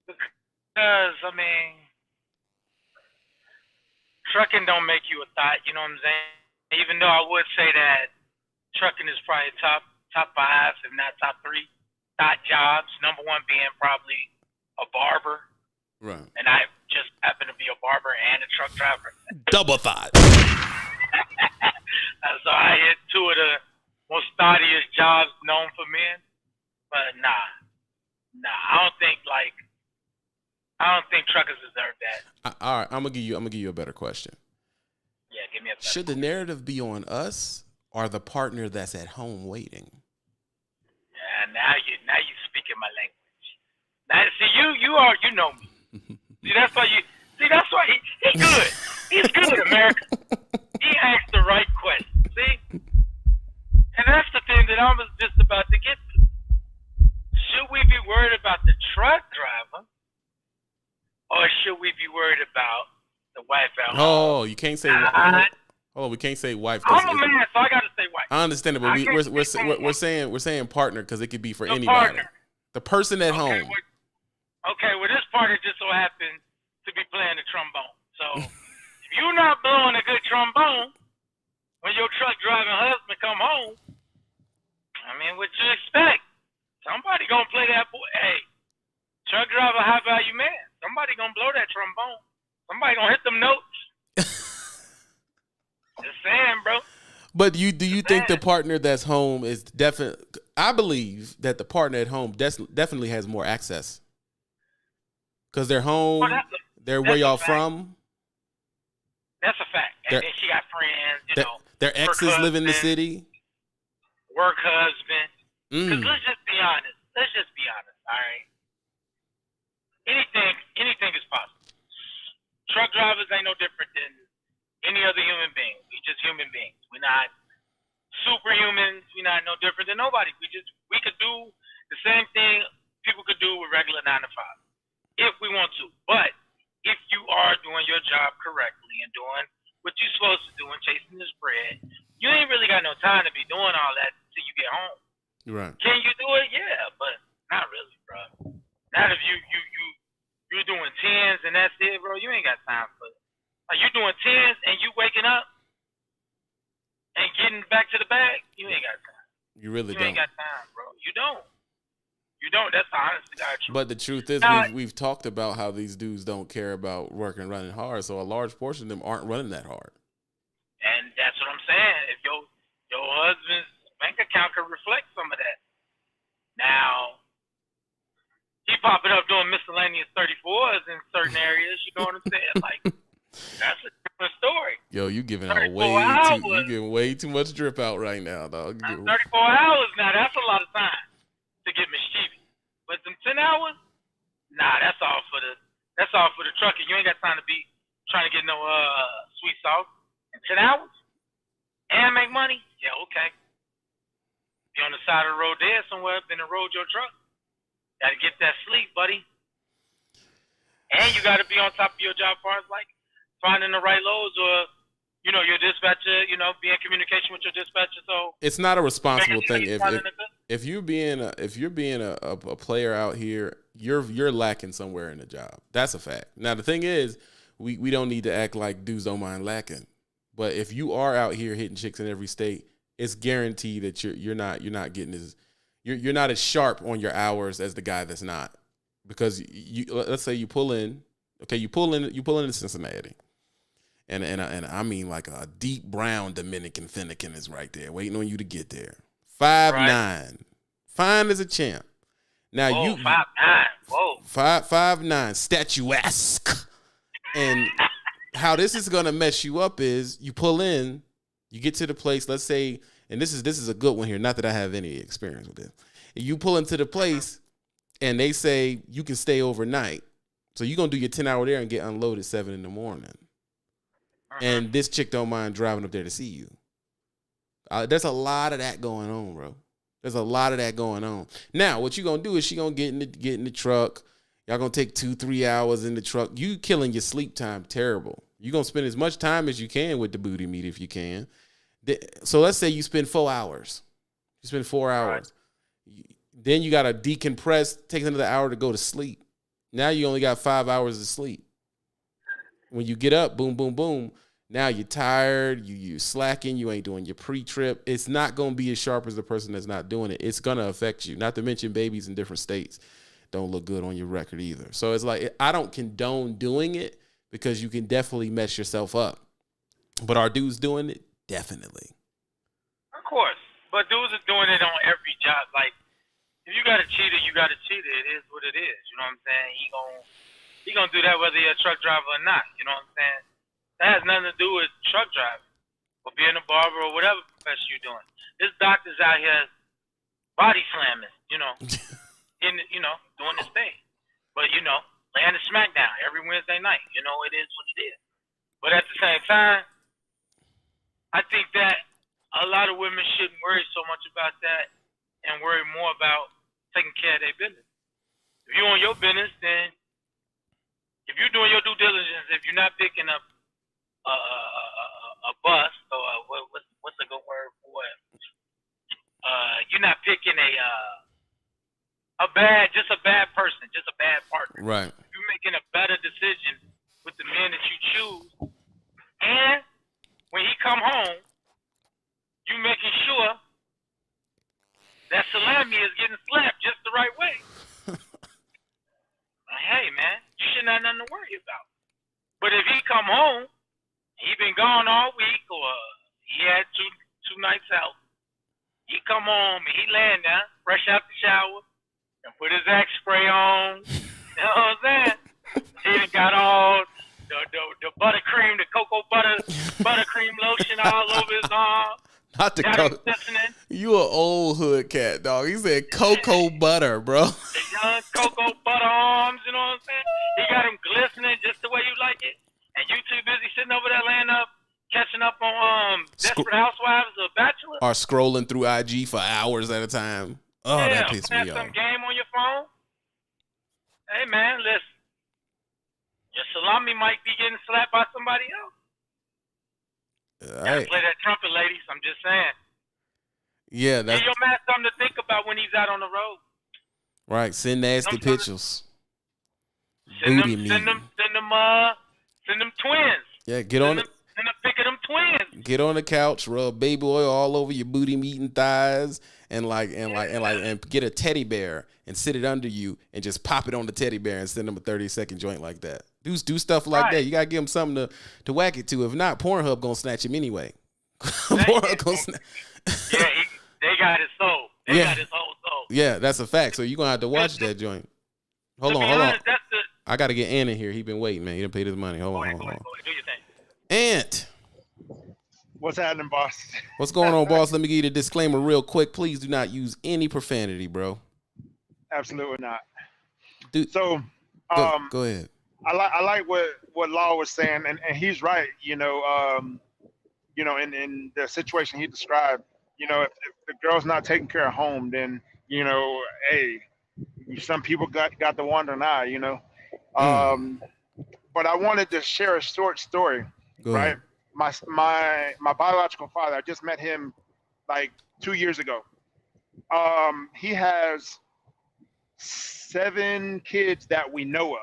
Because, trucking don't make you a thought, you know what I'm saying? Even though I would say that trucking is probably top 5, if not top 3 thought jobs. Number 1 being probably a barber. Right. And I just happen to be a barber and a truck driver. Double thought. So I hit 2 of the most thoughtiest jobs known for men. But nah, I don't think truckers deserve that. All right, I'm gonna give you a better question. Yeah, give me a better Should the narrative be on us or the partner that's at home waiting? Yeah, now you speaking my language. Now, see, you know me. That's why he good. He's good, America. He asked the right question. See, and that's the thing that I was just about to get to. Should we be worried about the truck driver, or should we be worried about the wife at home? Oh, you can't say. We can't say wife. I'm a man, so I gotta say wife. I understand it, but we're saying partner because it could be for anybody. Partner. The person at home. Well, this partner just so happens to be playing the trombone. So if you're not blowing a good trombone when your truck driving husband come home, what you expect? Somebody gonna play that boy. Hey, truck driver, high value man. Somebody gonna blow that trombone. Somebody gonna hit them notes. Just saying, bro. But do you think the partner that's home is definitely? I believe that the partner at home definitely has more access because they're home. They're where y'all from. That's a fact. And then she got friends. Their exes live in the city. Work husband. Because let's just be honest. All right. Anything is possible. Truck drivers ain't no different than any other human being. We just human beings. We're not superhumans. We're not no different than nobody. We could do the same thing people could do with regular 9 to 5 if we want to. But if you are doing your job correctly and doing what you're supposed to do and chasing this bread, you ain't really got no time to be doing all that till you get home. Right. Can you do it? Yeah, but not really, bro. Not if you're doing 10s and that's it, bro. You ain't got time for it. Like you doing 10s and you waking up and getting back to the bag, you ain't got time. You really don't. You ain't got time, bro. You don't. That's the honest to God truth. But the truth is, we've talked about how these dudes don't care about working and running hard, so a large portion of them aren't running that hard. And that's what I'm saying. If your husband's bank account could reflect some of that. Now, he popping up doing miscellaneous 34s in certain areas. You know what I'm saying? Like, that's a different story. Yo, you giving way too much drip out right now, dog. 34 hours now. That's a lot of time to get mischievous. But them 10 hours, nah, that's all for the trucker. You ain't got time to be trying to get no sweet sauce. In 10 hours and make money. Yeah, okay. Be on the side of the road there somewhere, then road your truck. Got to get that sleep, buddy. And you got to be on top of your job as far as like finding the right loads or, your dispatcher, be in communication with your dispatcher. So it's not a responsible thing. If you're being a player out here, you're lacking somewhere in the job. That's a fact. Now the thing is, we don't need to act like dudes don't mind lacking. But if you are out here hitting chicks in every state, it's guaranteed that you're not getting you're not as sharp on your hours as the guy that's not. Because let's say you pull in to Cincinnati. and I mean like a deep brown Dominican Thinkin is right there, waiting on you to get there. 5'9", fine as a champ. Now Whoa, you 5'9". Whoa. 5'9", statuesque. And how this is gonna mess you up is you pull in, you get to the place. Let's say, and this is a good one here. Not that I have any experience with this. You pull into the place, and they say you can stay overnight. So you're gonna do your 10-hour there and get unloaded 7 in the morning. And this chick don't mind driving up there to see you. There's a lot of that going on, bro. There's a lot of that going on. Now, what you gonna do is she gonna get in the truck. Y'all gonna take 2-3 hours in the truck. You killing your sleep time terrible. You gonna spend as much time as you can with the booty meat if you can. So let's say you spend 4 hours. You spend 4 hours. Then you gotta decompress, take another hour to go to sleep. Now you only got 5 hours of sleep. When you get up, boom, boom, boom. Now you're tired, you're slacking, you ain't doing your pre-trip. It's not going to be as sharp as the person that's not doing it. It's going to affect you. Not to mention babies in different states don't look good on your record either. So it's like, I don't condone doing it because you can definitely mess yourself up. But are dudes doing it? Definitely. Of course. But dudes are doing it on every job. Like, if you got a cheater, you got a cheater. It is what it is. You know what I'm saying? He gonna do that whether you're a truck driver or not. You know what I'm saying? That has nothing to do with truck driving or being a barber or whatever profession you're doing. There's doctors out here body slamming, doing this thing. But, laying the smack down every Wednesday night. It is what it is. But at the same time, I think that a lot of women shouldn't worry so much about that and worry more about taking care of their business. If you're on your business, then if you're doing your due diligence, if you're not picking up a bus or what's a good word for it? You're not picking a bad person, just a bad partner. Right. You're making a better decision with the men that you choose, and when he come home, you making sure that salami is getting slapped just the right way. Hey man, you shouldn't have nothing to worry about. But if he come home, he been gone all week, or he had two nights out. He come home and he laying down, fresh out the shower, and put his Axe spray on. You know what I'm saying? He done got all the buttercream, the cocoa buttercream lotion all over his arm. Not the cocoa. You an old hood cat, dog. He said cocoa butter, bro. The young cocoa butter arms, you know what I'm saying? He got him glistening just the way you like it. And you too busy sitting over there laying up, catching up on Desperate Housewives or Bachelor. Or scrolling through IG for hours at a time. Oh, yeah, that pissed me off. some game on your phone. Hey, man, listen. Your salami might be getting slapped by somebody else. Gotta play that trumpet, ladies. I'm just saying. Yeah, that's... Give your man something to think about when he's out on the road. Right, send nasty pictures. Send them twins. Yeah, get on it. Send a pic of them twins. Get on the couch, rub baby oil all over your booty meat and thighs, and get a teddy bear and sit it under you and just pop it on the teddy bear and send them a 30-second joint like that. Do stuff like that. You gotta give them something to whack it to. If not, Pornhub gonna snatch him anyway. Pornhub gonna snatch. Yeah, they got his soul. They got his whole soul. Yeah, that's a fact. So you're gonna have to watch that joint. Hold on. I gotta get Ant in here. He been waiting, man. He didn't pay his money. Hold on. Do your thing. Ant. What's happening, boss? What's going on, boss? Let me give you the disclaimer real quick. Please do not use any profanity, bro. Absolutely not. Dude, so, go ahead. I like what Law was saying, and he's right. In the situation he described, if the girl's not taking care of home, then hey, some people got the wandering eye, But I wanted to share a short story, right? My biological father, I just met him like 2 years ago. He has 7 kids that we know of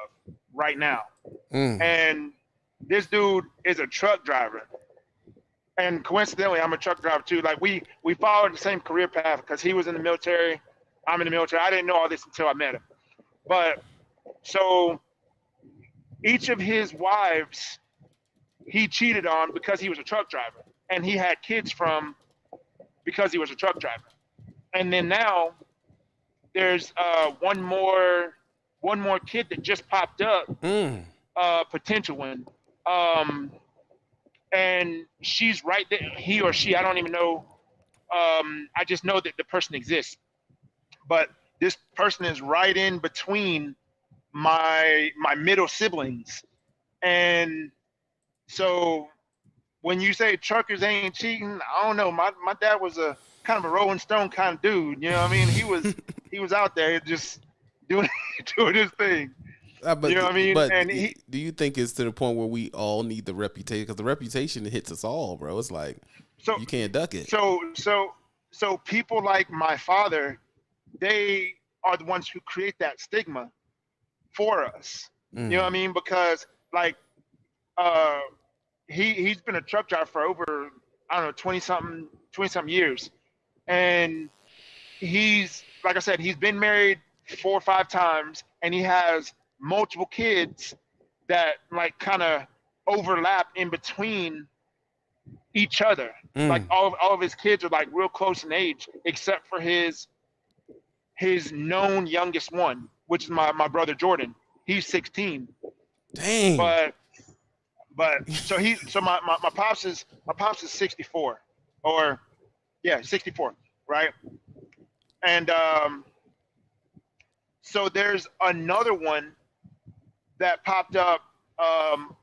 right now. And this dude is a truck driver. And coincidentally, I'm a truck driver too. Like we followed the same career path because he was in the military. I'm in the military. I didn't know all this until I met him. But so each of his wives he cheated on because he was a truck driver, and he had kids from because he was a truck driver. And then now there's one more kid that just popped up, potential one, and she's right there. He or she, I don't even know. I just know that the person exists, but this person is right in between my middle siblings, and so when you say truckers ain't cheating, I don't know. My dad was a kind of a Rolling Stone kind of dude. You know what I mean? He was out there just doing his thing. But, you know what I mean? But and do you think it's to the point where we all need the reputation? Because the reputation hits us all, bro. It's like you can't duck it. So people like my father, they are the ones who create that stigma for us. You know what I mean? Because like he's been a truck driver for over, I don't know, 20 something years, and he's, like I said, he's been married 4 or 5 times, and he has multiple kids that like kind of overlap in between each other. Like all of his kids are like real close in age, except for his known youngest one, which is my brother Jordan. He's 16. Dang. But so my pops is 64, or 64, right? And so there's another one that popped up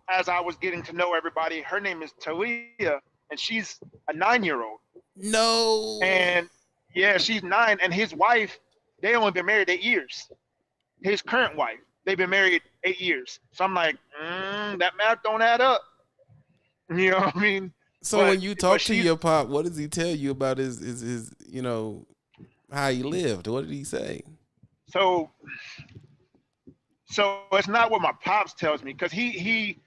as I was getting to know everybody. Her name is Thier, and she's a 9-year-old. No. And yeah, she's 9, and his wife, they only been married 8 years. His current wife, they've been married 8 years. So I'm like, that math don't add up. You know what I mean? So when you talk to your pop, what does he tell you about his you know, how he lived? What did he say? So it's not what my pops tells me, because he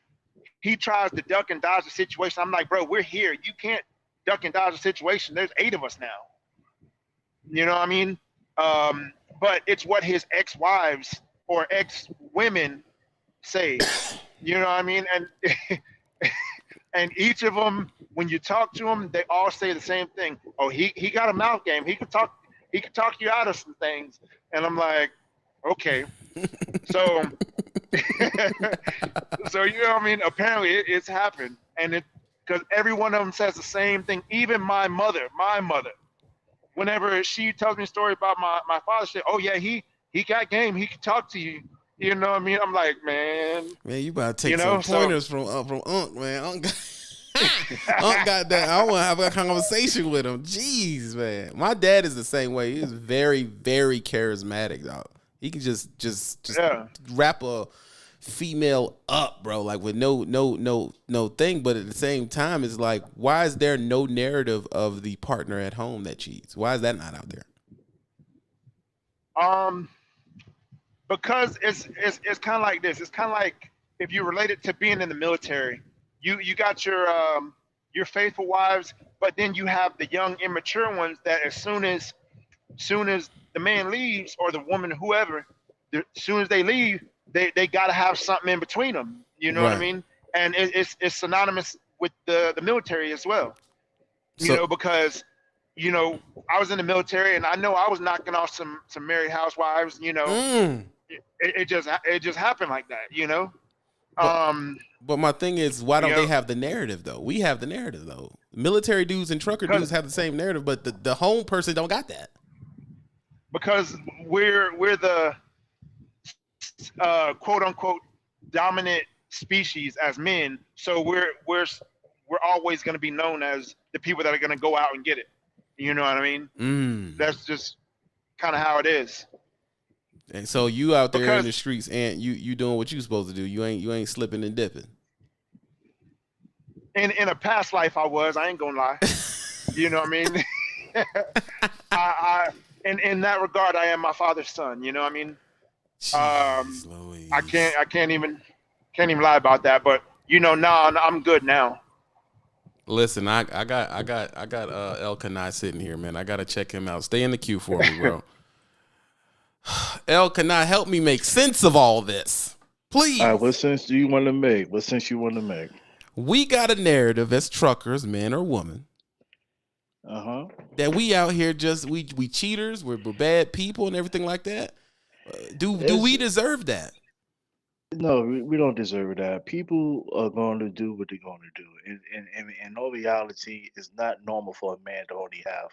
tries to duck and dodge the situation. I'm like, bro, we're here. You can't duck and dodge the situation. There's 8 of us now. You know what I mean? But it's what his ex-wives or ex-women say. You know what I mean? And and each of them, when you talk to them, they all say the same thing. Oh, he got a mouth game. He could talk you out of some things. And I'm like, okay. So so you know what I mean? Apparently it's happened. And because every one of them says the same thing. Even my mother, whenever she tells me a story about my father, she said, oh yeah, he got game. He can talk to you. You know what I mean? I'm like, man, you about to take some pointers from Unc, man. Unc got that. I want to have a conversation with him. Jeez, man. My dad is the same way. He's very, very charismatic, dog. He can just wrap a female up, bro, like with no thing. But at the same time, it's like, why is there no narrative of the partner at home that cheats? Why is that not out there? Because it's kind of like this. It's kind of like if you relate it to being in the military. You got your faithful wives, but then you have the young immature ones that as soon as the man leaves, or the woman, whoever, as soon as they leave, they got to have something in between them. You know what I mean? And it's synonymous with the military as well. You know, because you know, I was in the military, and I know I was knocking off some married housewives. You know, it just happened like that. You know. But my thing is, why don't they have the narrative though? We have the narrative though. Military dudes and trucker dudes have the same narrative, but the home person don't got that. Because we're the quote unquote dominant species as men, so we're always going to be known as the people that are going to go out and get it. You know what I mean? That's just kind of how it is. And so you out there in the streets, and you doing what you supposed to do. You ain't slipping and dipping. In a past life, I was. I ain't gonna lie. You know what I mean? I in that regard, I am my father's son. You know what I mean? I can't even lie about that. But you know, I'm good now. Listen, I got El Kanai sitting here, man. I gotta check him out. Stay in the queue for me, bro. El Kanai, help me make sense of all this, please. All right, what sense do you want to make? What sense you want to make? We got a narrative as truckers, man or woman, that we out here just we cheaters, we're bad people and everything like that. Do we deserve that? No, we don't deserve that. People are going to do what they're going to do. And in all reality, it's not normal for a man to only have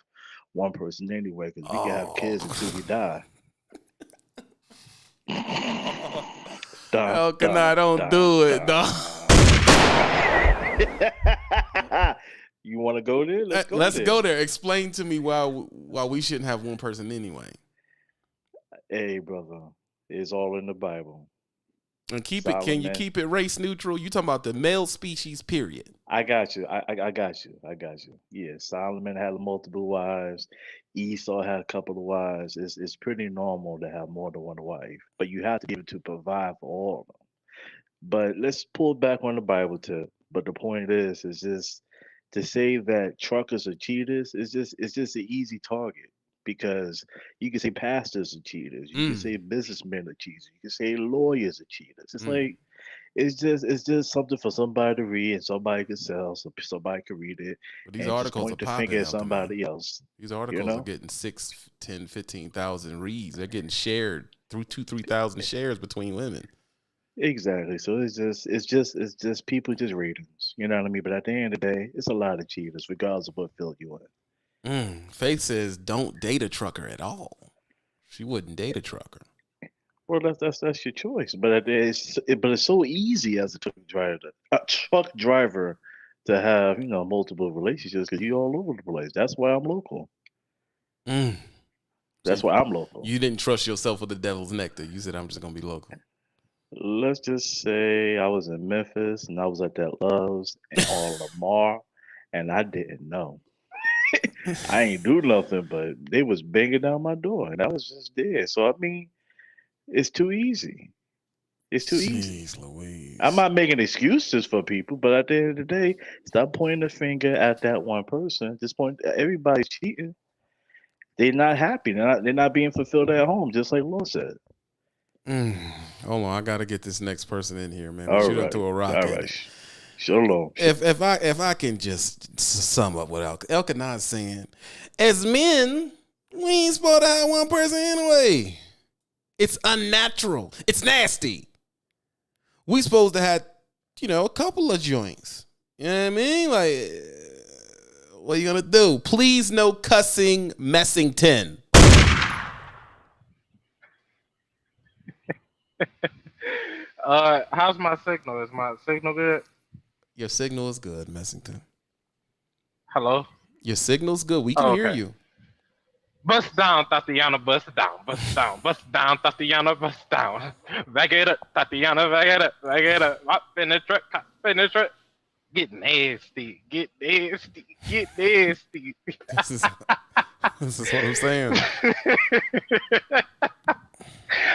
one person anyway, because we can have kids until we die. Elkin, I don't do it. You want to go there? Let's go there. Explain to me why we shouldn't have one person anyway. Hey, brother, it's all in the Bible. And can you keep it race neutral? You talking about the male species, period. I got you. I got you. Yeah, Solomon had multiple wives. Esau had a couple of wives. It's pretty normal to have more than one wife, but you have to be able to provide for all of them. But let's pull back on the Bible too. But the point is just to say that truckers are cheaters is just an easy target. Because you can say pastors are cheaters, you can say businessmen are cheaters, you can say lawyers are cheaters. It's like it's just something for somebody to read and somebody can sell, so somebody can read it. But these articles are popping at somebody else. These articles are getting 6, 10, 15,000 reads. They're getting shared through 2,000-3,000 shares between women. Exactly. So it's just people just reading. You know what I mean? But at the end of the day, it's a lot of cheaters, regardless of what field you're in. Faith says don't date a trucker at all. She wouldn't date a trucker. Well, that's your choice. But it's so easy as a truck driver to have multiple relationships because you're all over the place. That's why I'm local. That's why I'm local. You didn't trust yourself with the devil's nectar. You said I'm just gonna be local. Let's just say I was in Memphis and I was at that Love's and on Lamar, and I didn't know. I ain't do nothing, but they was banging down my door, and I was just there. So I mean, it's too easy. It's too easy. Louise. I'm not making excuses for people, but at the end of the day, stop pointing the finger at that one person. Just point. Everybody's cheating. They're not happy. They're not being fulfilled at home, just like Lord said. Hold on, I gotta get this next person in here, man. All Shoot right. up to a rock. All right. Shalom. If I can just sum up what Elkanah's saying, as men, we ain't supposed to have one person anyway. It's unnatural. It's nasty. We supposed to have, a couple of joints. You know what I mean? Like, what are you gonna do? Please no cussing, Messington. How's my signal? Is my signal good? Your signal is good, Messington. Hello? Your signal's good. We can hear you. Bust down, Tatiana, bust down, bust down, bust down, Tatiana, bust down. Back it up, Tatiana, back it up, back it up. Finish it. Get nasty, get nasty, get nasty. This is what I'm saying.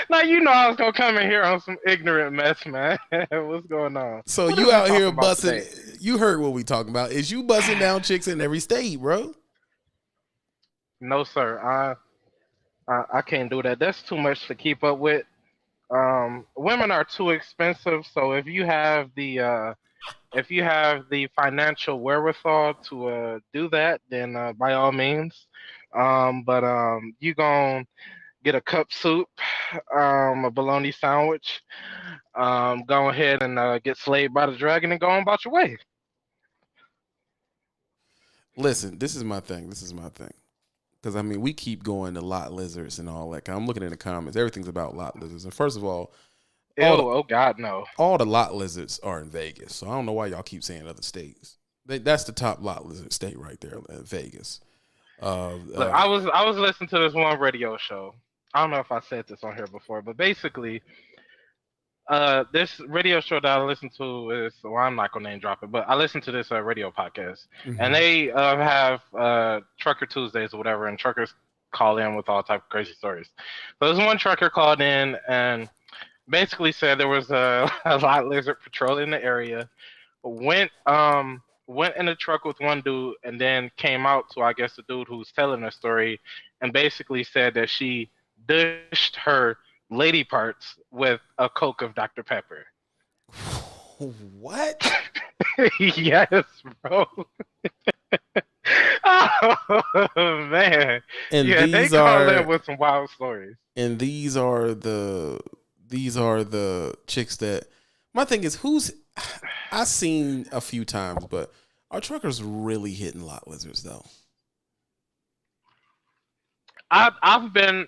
Now I was gonna come in here on some ignorant mess, man. What's going on? So you out here busting? You heard what we talking about? Is you busting down chicks in every state, bro? No, sir. I can't do that. That's too much to keep up with. Women are too expensive. So if you have the financial wherewithal to do that, then by all means. But you gonna get a cup soup, a bologna sandwich, go ahead and get slayed by the dragon and go on about your way. Listen, this is my thing. Because, we keep going to lot lizards and all that. I'm looking in the comments. Everything's about lot lizards. And first of all, God, no. All the lot lizards are in Vegas. So I don't know why y'all keep saying other states. That's the top lot lizard state right there, Vegas. Look, I was listening to this one radio show. I don't know if I said this on here before, but basically, this radio show that I listen to is, well, I'm not gonna name drop it, but I listen to this radio podcast, and they have Trucker Tuesdays or whatever, and truckers call in with all type of crazy stories. So there's one trucker called in and basically said there was a lot lizard patrolling the area, went in a truck with one dude, and then came out to, I guess, the dude who's telling the story, and basically said that she dished her lady parts with a Coke of Dr. Pepper. What? Yes, bro. Oh man. And Yeah, they these call in are with some wild stories. and these are the chicks that my thing is who's I've seen a few times, but are truckers really hitting lot lizards though? I've been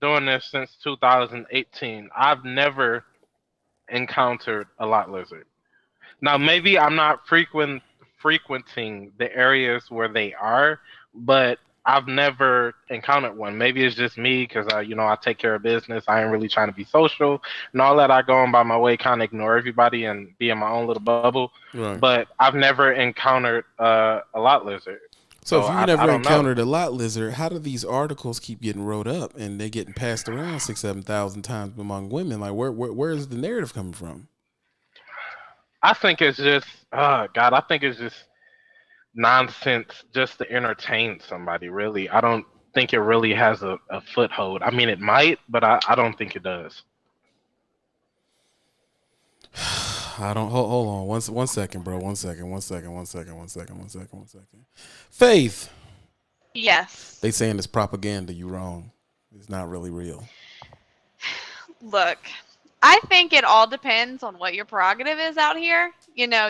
doing this since 2018. I've never encountered a lot lizard. Now maybe I'm not frequenting the areas where they are, but I've never encountered one. Maybe it's just me because I take care of business. I ain't really trying to be social and all that. I go on by my way, kind of ignore everybody and be in my own little bubble. Right. But I've never encountered a lot lizard. So if I you've never don't know. encountered a lot lizard, how do these articles keep getting wrote up and they getting passed around 6,000-7,000 times among women? Like where is the narrative coming from? I think it's just, God, I think it's just nonsense just to entertain somebody, really. I don't think it really has a foothold. I mean, it might, but I don't think it does. I don't hold on one second, bro. One second. Faith. Yes. They saying it's propaganda. You wrong. It's not really real. Look, I think it all depends on what your prerogative is out here.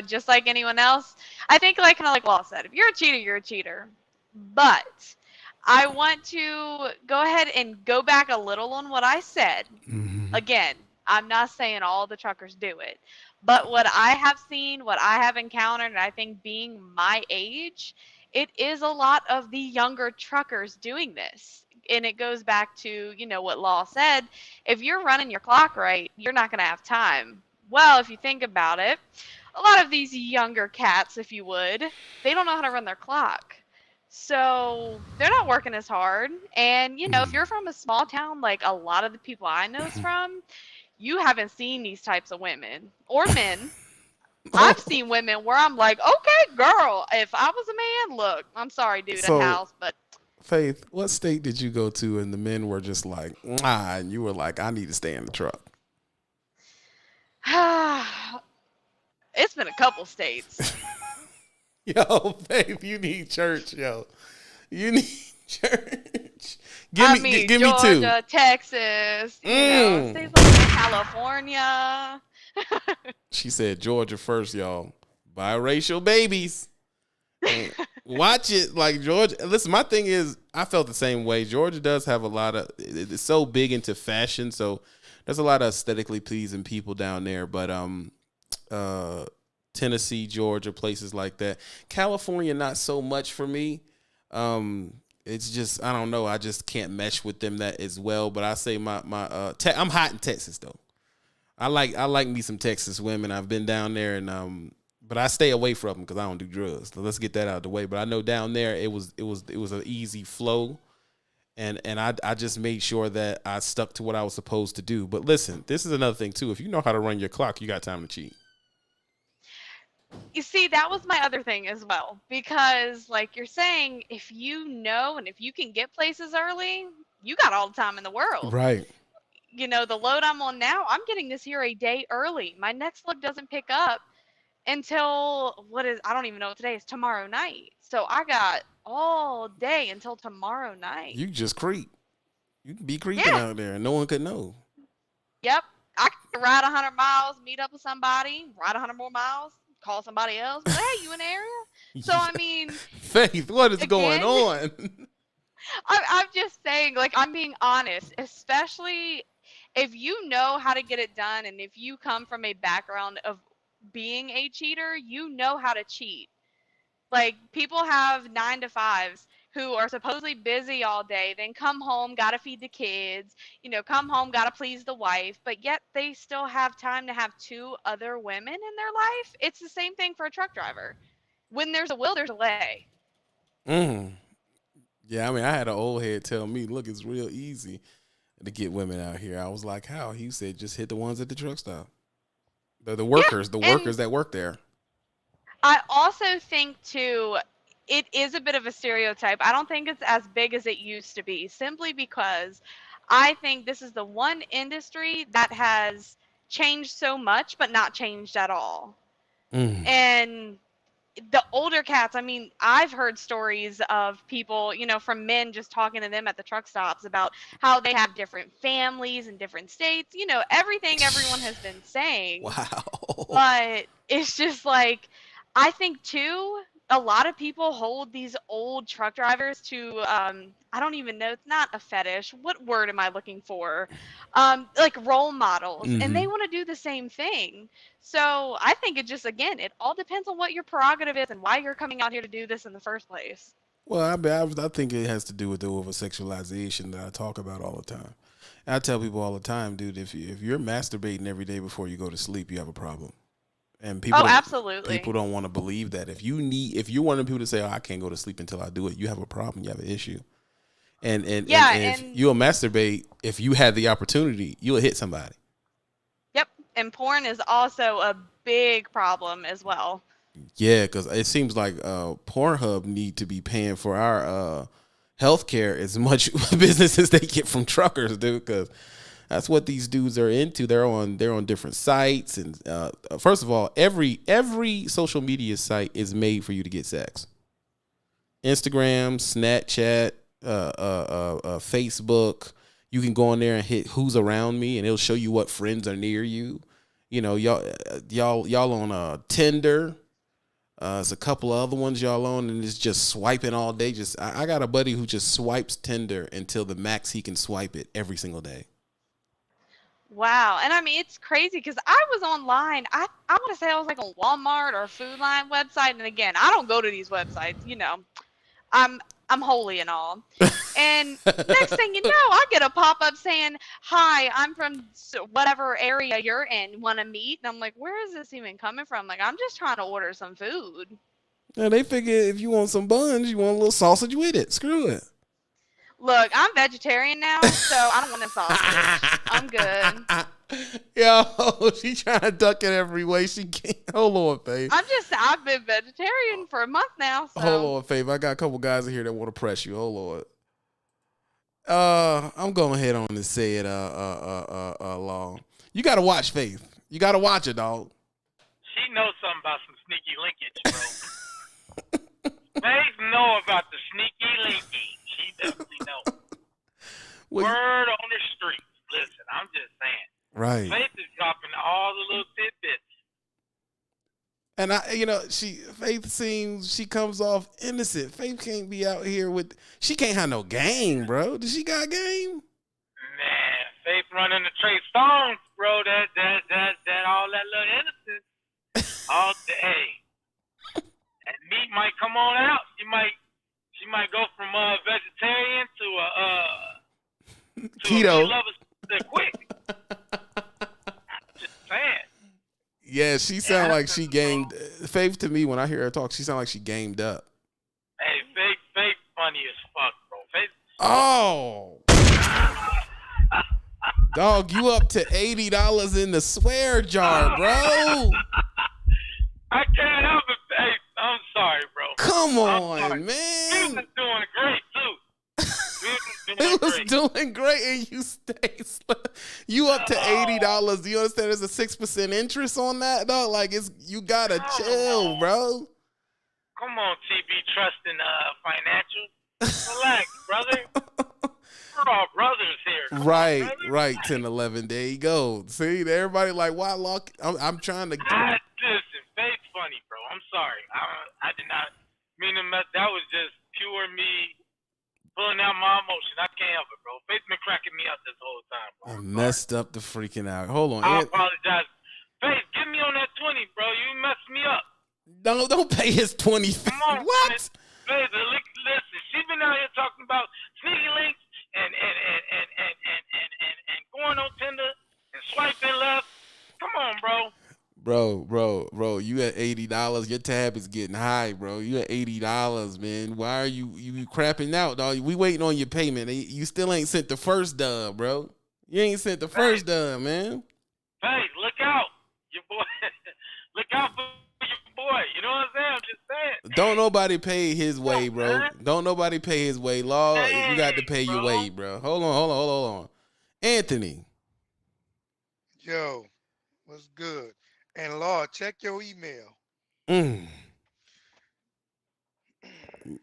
Just like anyone else. I think kind of like Law said, if you're a cheater, you're a cheater. But I want to go ahead and go back a little on what I said. Mm-hmm. Again, I'm not saying all the truckers do it. But what I have seen, what I have encountered, and I think being my age, it is a lot of the younger truckers doing this. And it goes back to, what Law said. If you're running your clock right, you're not going to have time. Well, if you think about it, a lot of these younger cats, if you would, they don't know how to run their clock. So they're not working as hard. And, if you're from a small town, like a lot of the people I know is from, you haven't seen these types of women or men. I've seen women where I'm like, okay, girl, if I was a man, look, I'm sorry, dude, So- at house, but Faith, what state did you go to and the men were just like, and you were like, I need to stay in the truck? it's been a couple states. Yo, Faith, you need church, yo. You need church. Give me Georgia, two. Texas, states like that, California. She said Georgia first, y'all. Biracial babies. Watch it, like Georgia. Listen, my thing is, I felt the same way. Georgia does have a lot of. It's so big into fashion, so there's a lot of aesthetically pleasing people down there. But Tennessee, Georgia, places like that. California, not so much for me. It's just I don't know. I just can't mesh with them that as well. But I say I'm hot in Texas though. I like me some Texas women. I've been down there and but I stay away from them because I don't do drugs. So let's get that out of the way. But I know down there it was an easy flow, and I just made sure that I stuck to what I was supposed to do. But listen, this is another thing too. If you know how to run your clock, you got time to cheat. You see, that was my other thing as well. Because, like you're saying, if you know and if you can get places early, you got all the time in the world. Right. The load I'm on now, I'm getting this here a day early. My next load doesn't pick up until, I don't even know what today is, tomorrow night. So I got all day until tomorrow night. You just creep. You can be creeping out there and no one could know. Yep. I could ride 100 miles, meet up with somebody, ride 100 more miles, call somebody else. Hey, you in the area? So, I mean. Faith, what is going on? I'm just saying, like, I'm being honest, especially if you know how to get it done and if you come from a background of being a cheater, you know how to cheat. Like, people have 9-to-5s who are supposedly busy all day, then come home, gotta feed the kids, come home, gotta please the wife, but yet they still have time to have 2 other women in their life. It's the same thing for a truck driver. When there's a will, there's a way. Yeah, I mean, I had an old head tell me, look, it's real easy to get women out here. I was like, how? He said, just hit the ones at the truck stop. The workers, workers that work there. I also think, too, it is a bit of a stereotype. I don't think it's as big as it used to be, simply because I think this is the one industry that has changed so much, but not changed at all. And the older cats, I mean, I've heard stories of people, from men just talking to them at the truck stops about how they have different families in different states, everything everyone has been saying. Wow. But it's just like, I think too, a lot of people hold these old truck drivers to, I don't even know, it's not a fetish. What word am I looking for? Like role models. And they want to do the same thing. So I think it just, again, it all depends on what your prerogative is and why you're coming out here to do this in the first place. Well, I think it has to do with the over sexualization that I talk about all the time. I tell people all the time, dude, if you're masturbating every day before you go to sleep, you have a problem. And absolutely. People don't want to believe that. If you're one of the people to say, "Oh, I can't go to sleep until I do it," you have a problem. You have an issue. And if you'll masturbate, if you had the opportunity, you'll hit somebody. Yep, and porn is also a big problem as well. Yeah, because it seems like Pornhub need to be paying for our healthcare as much business as they get from truckers, dude. Because that's what these dudes are into. They're on different sites, and first of all, every social media site is made for you to get sex. Instagram, Snapchat, Facebook. You can go on there and hit "Who's around me," and it'll show you what friends are near you. Y'all on Tinder. There's a couple of other ones y'all on, and it's just swiping all day. I got a buddy who just swipes Tinder until the max he can swipe it every single day. Wow. And I mean, it's crazy because I was online. I want to say I was like on Walmart or Food Line website. And again, I don't go to these websites, I'm holy and all. And next thing you know, I get a pop-up saying, "Hi, I'm from whatever area you're in. Want to meet?" And I'm like, where is this even coming from? Like, I'm just trying to order some food. Yeah, they figure if you want some buns, you want a little sausage with it. Screw it. Look, I'm vegetarian now, so I don't want a sausage. I'm good. Yo, she trying to duck it every way she can. Hold on, Faith. I've been vegetarian for a month now. So. Hold on, Faith. I got a couple guys in here that want to press you. Hold on. I'm going ahead on and say it long. You gotta watch Faith. You gotta watch it, dog. She knows something about some sneaky linkage, bro. Faith know about the sneaky linkage. She definitely knows. Word on the street. Listen, I'm just saying. Right. Faith is dropping all the little tidbits. And Faith seems she comes off innocent. Faith can't be out here she can't have no game, bro. Does she got game? Man, Faith running the Trey Stones, bro. That all that little innocence all day. And meat might come on out. She might go from vegetarian to keto. She loves it quick. Just saying. Yeah, she sound like she gamed. Faith to me when I hear her talk, she sound like she gamed up. Hey, Faith funny as fuck, bro. Faith. Oh. Dog, you up to $80 in the swear jar, bro. I can't help it, Faith. I'm sorry, bro. Come on, man. You was doing great, too. It was doing great, and you you up to $80. Do you understand? There's a 6% interest on that, dog. Like you gotta chill, bro. Come on, TB Trust and Financial. Relax, brother. We're all brothers here. Right. 10, 11. There you go. See, everybody like, why lock? I'm trying to. Listen, Faith's funny, bro. I'm sorry. I did not mean to mess. That was just pure me. Pulling out my emotion. I can't help it, bro. Faith's been cracking me up this whole time, bro. I messed up the freaking out. Hold on. I apologize. Faith, get me on that 20, bro. You messed me up. Don't pay his 20. Come on, what? Faith, listen, she's been out here talking about sneaky links and going on Tinder and swiping left. Come on, bro. Bro, you at $80. Your tab is getting high, bro. You at $80, man. Why are you crapping out, dog? We waiting on your payment. You still ain't sent the first dub, bro. You ain't sent the first dub, man. Hey, look out. Your boy. Look out for your boy. You know what I'm saying? I'm just saying. Don't nobody pay his way, bro. Man. Don't nobody pay his way. Law, you got to pay your bro. way, bro. Hold on. Anthony. Yo, what's good? And Lord, check your email. Mm.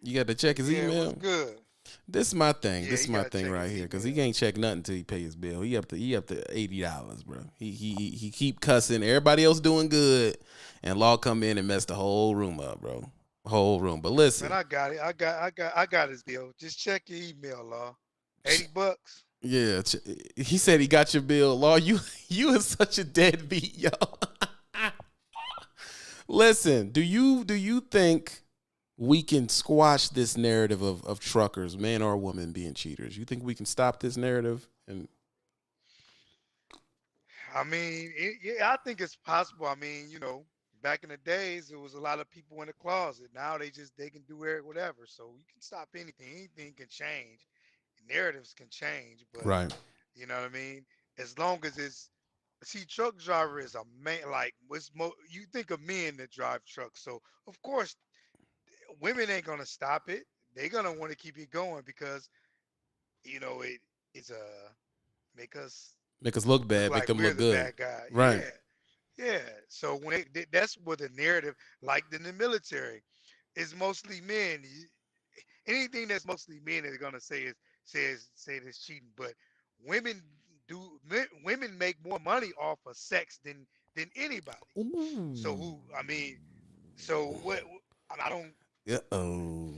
You got to check his Yeah, it was email. good. This is my thing. Yeah, This is you my gotta thing check right his here because he email. can't check nothing until he pay his bill. He up to $80, bro. He keep cussing. Everybody else doing good, and Law come in and mess the whole room up, bro. Whole room. But listen, Man, I got it. I got his bill. Just check your email, Law. $80. yeah, he said he got your bill. Law, you is such a deadbeat, yo. Listen, do you think we can squash this narrative of truckers, man or woman, being cheaters? You think we can stop this narrative? And I mean, yeah, I think it's possible. I mean, back in the days, there was a lot of people in the closet. Now they can do whatever. So you can stop anything. Anything can change. Narratives can change, but right, you know what I mean. As long as truck driver is a man. Like you think of men that drive trucks, so of course women ain't gonna stop it. They're gonna want to keep it going because it's make us look look bad, make like them we're look the good. bad guy. Right. Yeah. So that's what the narrative, like in the military, is mostly men. Anything that's mostly men is gonna say this cheating, but women women make more money off of sex than anybody. So Ooh. what? I don't. Oh.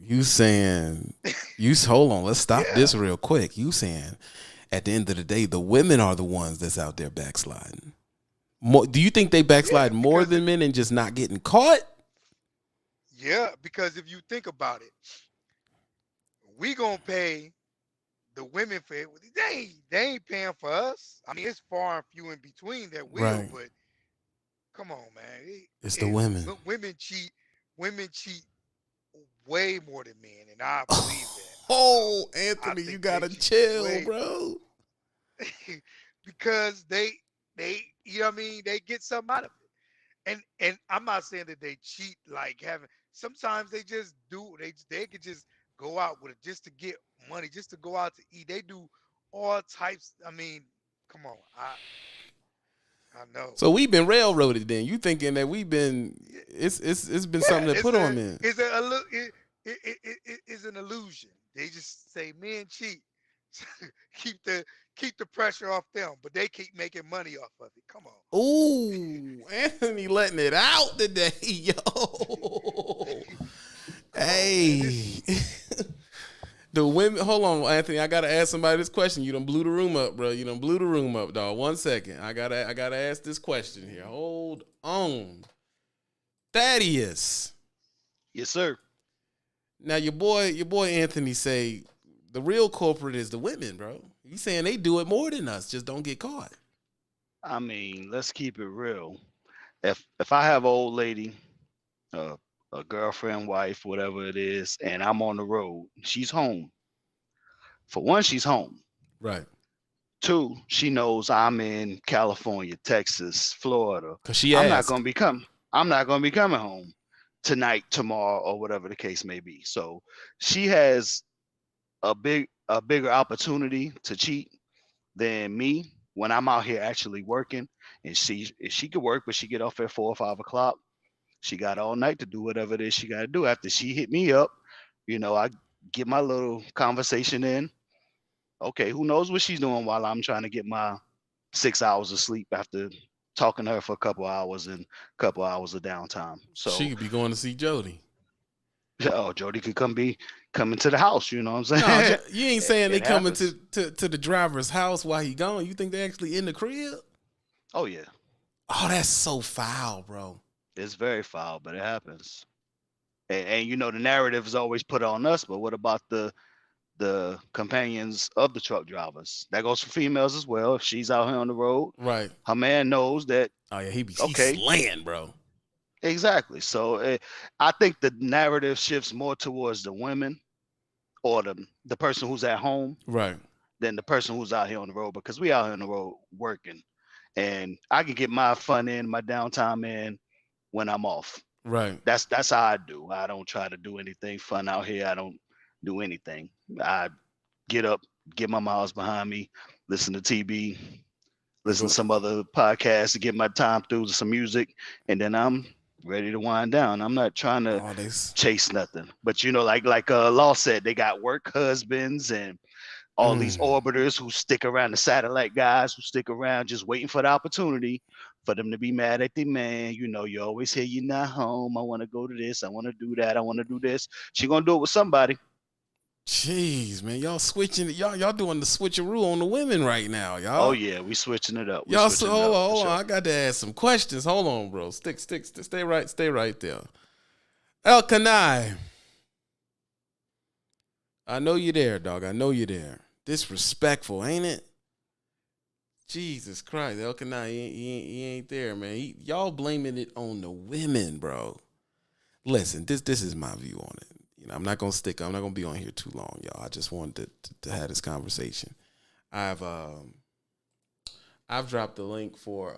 You saying hold on, let's stop Yeah. this real quick. You saying at the end of the day, the women are the ones that's out there backsliding. Do you think they backslide more than men and just not getting caught? Yeah, because if you think about it, we gonna pay the women for it. They ain't paying for us. I mean, it's far and few in between that will, Right. but come on, man. It's the women. Women cheat. Women cheat way more than men, and I believe that. Oh, I Anthony, think you they gotta cheat chill, way bro. because they you know what I mean. They get something out of it, and I'm not saying that they cheat like having. Sometimes they just do. They could just go out with it just to get money, just to go out to eat. They do all types. I mean, come on. I know. So we've been railroaded. Then you thinking that we've been? It's been something that put on men. It's an illusion. They just say men cheat. keep the pressure off them, but they keep making money off of it. Come on. Ooh, Anthony letting it out today, yo. Hey. The women, hold on, Anthony. I gotta ask somebody this question. You done blew the room up, bro. You done blew the room up, dog. 1 second. I gotta ask this question here. Hold on. Thaddeus. Yes, sir. Now your boy Anthony say the real culprit is the women, bro. He's saying they do it more than us, just don't get caught. I mean, let's keep it real. If I have an old lady, a girlfriend, wife, whatever it is, and I'm on the road, she's home. For one, she's home. Right. Two, she knows I'm in California, Texas, Florida. Cause she I'm asked. I'm not gonna be coming home tonight, tomorrow, or whatever the case may be. So she has a bigger opportunity to cheat than me when I'm out here actually working. And she could work, but she get off at 4 or 5 o'clock. She got all night to do whatever it is she got to do. After she hit me up, I get my little conversation in. Okay, who knows what she's doing while I'm trying to get my 6 hours of sleep after talking to her for a couple hours and a couple hours of downtime. So she could be going to see Jody. Oh, Jody could coming to the house. You know what I'm saying? No, you ain't saying they coming happens. to the driver's house while he gone. You think they actually in the crib? Oh yeah. Oh, that's so foul, bro. It's very foul, but it happens. And the narrative is always put on us, but what about the companions of the truck drivers? That goes for females as well. If she's out here on the road, right, her man knows that. Oh yeah, he's slaying, bro. Exactly. So I think the narrative shifts more towards the women or the person who's at home, right, than the person who's out here on the road, because we out here on the road working, and I can get my fun in, my downtime in when I'm off. Right. That's how I do. I don't try to do anything fun out here. I don't do anything. I get up, get my miles behind me, listen to TV, listen to some other podcasts to get my time through some music, and then I'm ready to wind down. I'm not trying to Oh, chase nothing. But you know, like Law said, they got work husbands and all these orbiters who stick around, the satellite guys who stick around just waiting for the opportunity for them to be mad at the man. You know, you always hear you're not home. I want to go to this. I want to do that. I want to do this. She gonna do it with somebody. Jeez, man, y'all switching. Y'all doing the switcheroo on the women right now, y'all. Oh yeah, we switching it up. Y'all, hold on. I got to ask some questions. Hold on, bro. Stay right there. El Kanai. I know you're there, dog. I know you're there. Disrespectful, ain't it? Jesus Christ, El Kanai, he ain't there, man. Y'all blaming it on the women, bro. Listen, this is my view on it. You know, I'm not gonna be on here too long, y'all. I just wanted to have this conversation. I've dropped the link for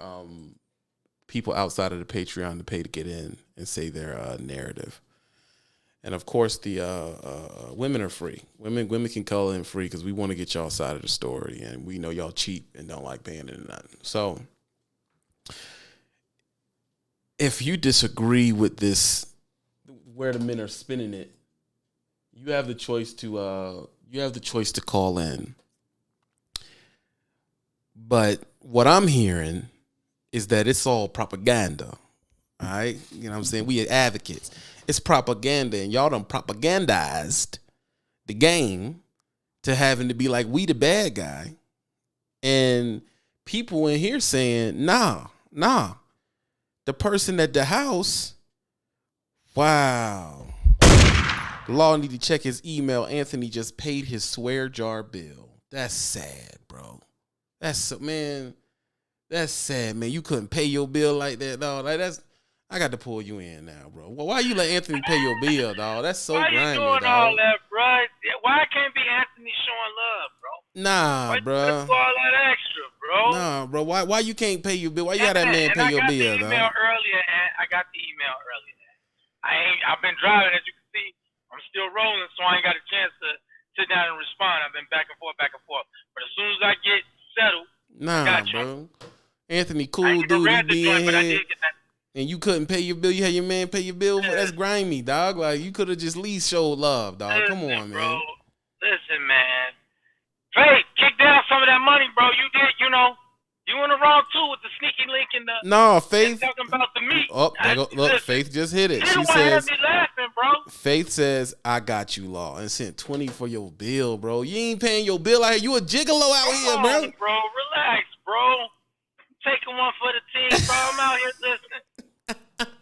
people outside of the Patreon to pay to get in and say their narrative. And of course, the women are free. Women can call in free because we want to get y'all side of the story, and we know y'all cheap and don't like paying into nothing. So, if you disagree with this, where the men are spinning it, you have the choice to call in. But what I'm hearing is that it's all propaganda. All right, you know what I'm saying? We are advocates. It's propaganda, and y'all done propagandized the game to having to be like we the bad guy. And people in here saying, nah. The person at the house, wow. The law need to check his email. Anthony just paid his swear jar bill. That's sad, bro. That's sad, man. You couldn't pay your bill like that, dog. Like I got to pull you in now, bro. Well, why you let Anthony pay your bill, dog? That's so grimy, dog. Why you doing all that, bro? Why can't be Anthony showing love, bro? Nah, bro. Why you do all that extra, bro? Nah, bro. Why you can't pay your bill? Why you got that man pay your bill, dog? I got the email earlier. I've been driving, as you can see. I'm still rolling, so I ain't got a chance to sit down and respond. I've been back and forth. But as soon as I get settled, nah, bro. Anthony, cool dude. He be in here. And you couldn't pay your bill. You had your man pay your bill. That's grimy, dog. Like, you could have just at least showed love, dog. Come on, bro. man. Listen, man. Faith, kick down some of that money, bro. You did, you in the wrong too with the sneaky link in the. No, Faith. Talking about the meat. Oh, look, Faith just hit it. She says. Me laughing, bro. Faith says, "I got you, law," and sent 20 for your bill, bro. You ain't paying your bill out here. You a gigolo out here, bro. Bro, relax, bro. Taking one for the team, bro. I'm out here listening.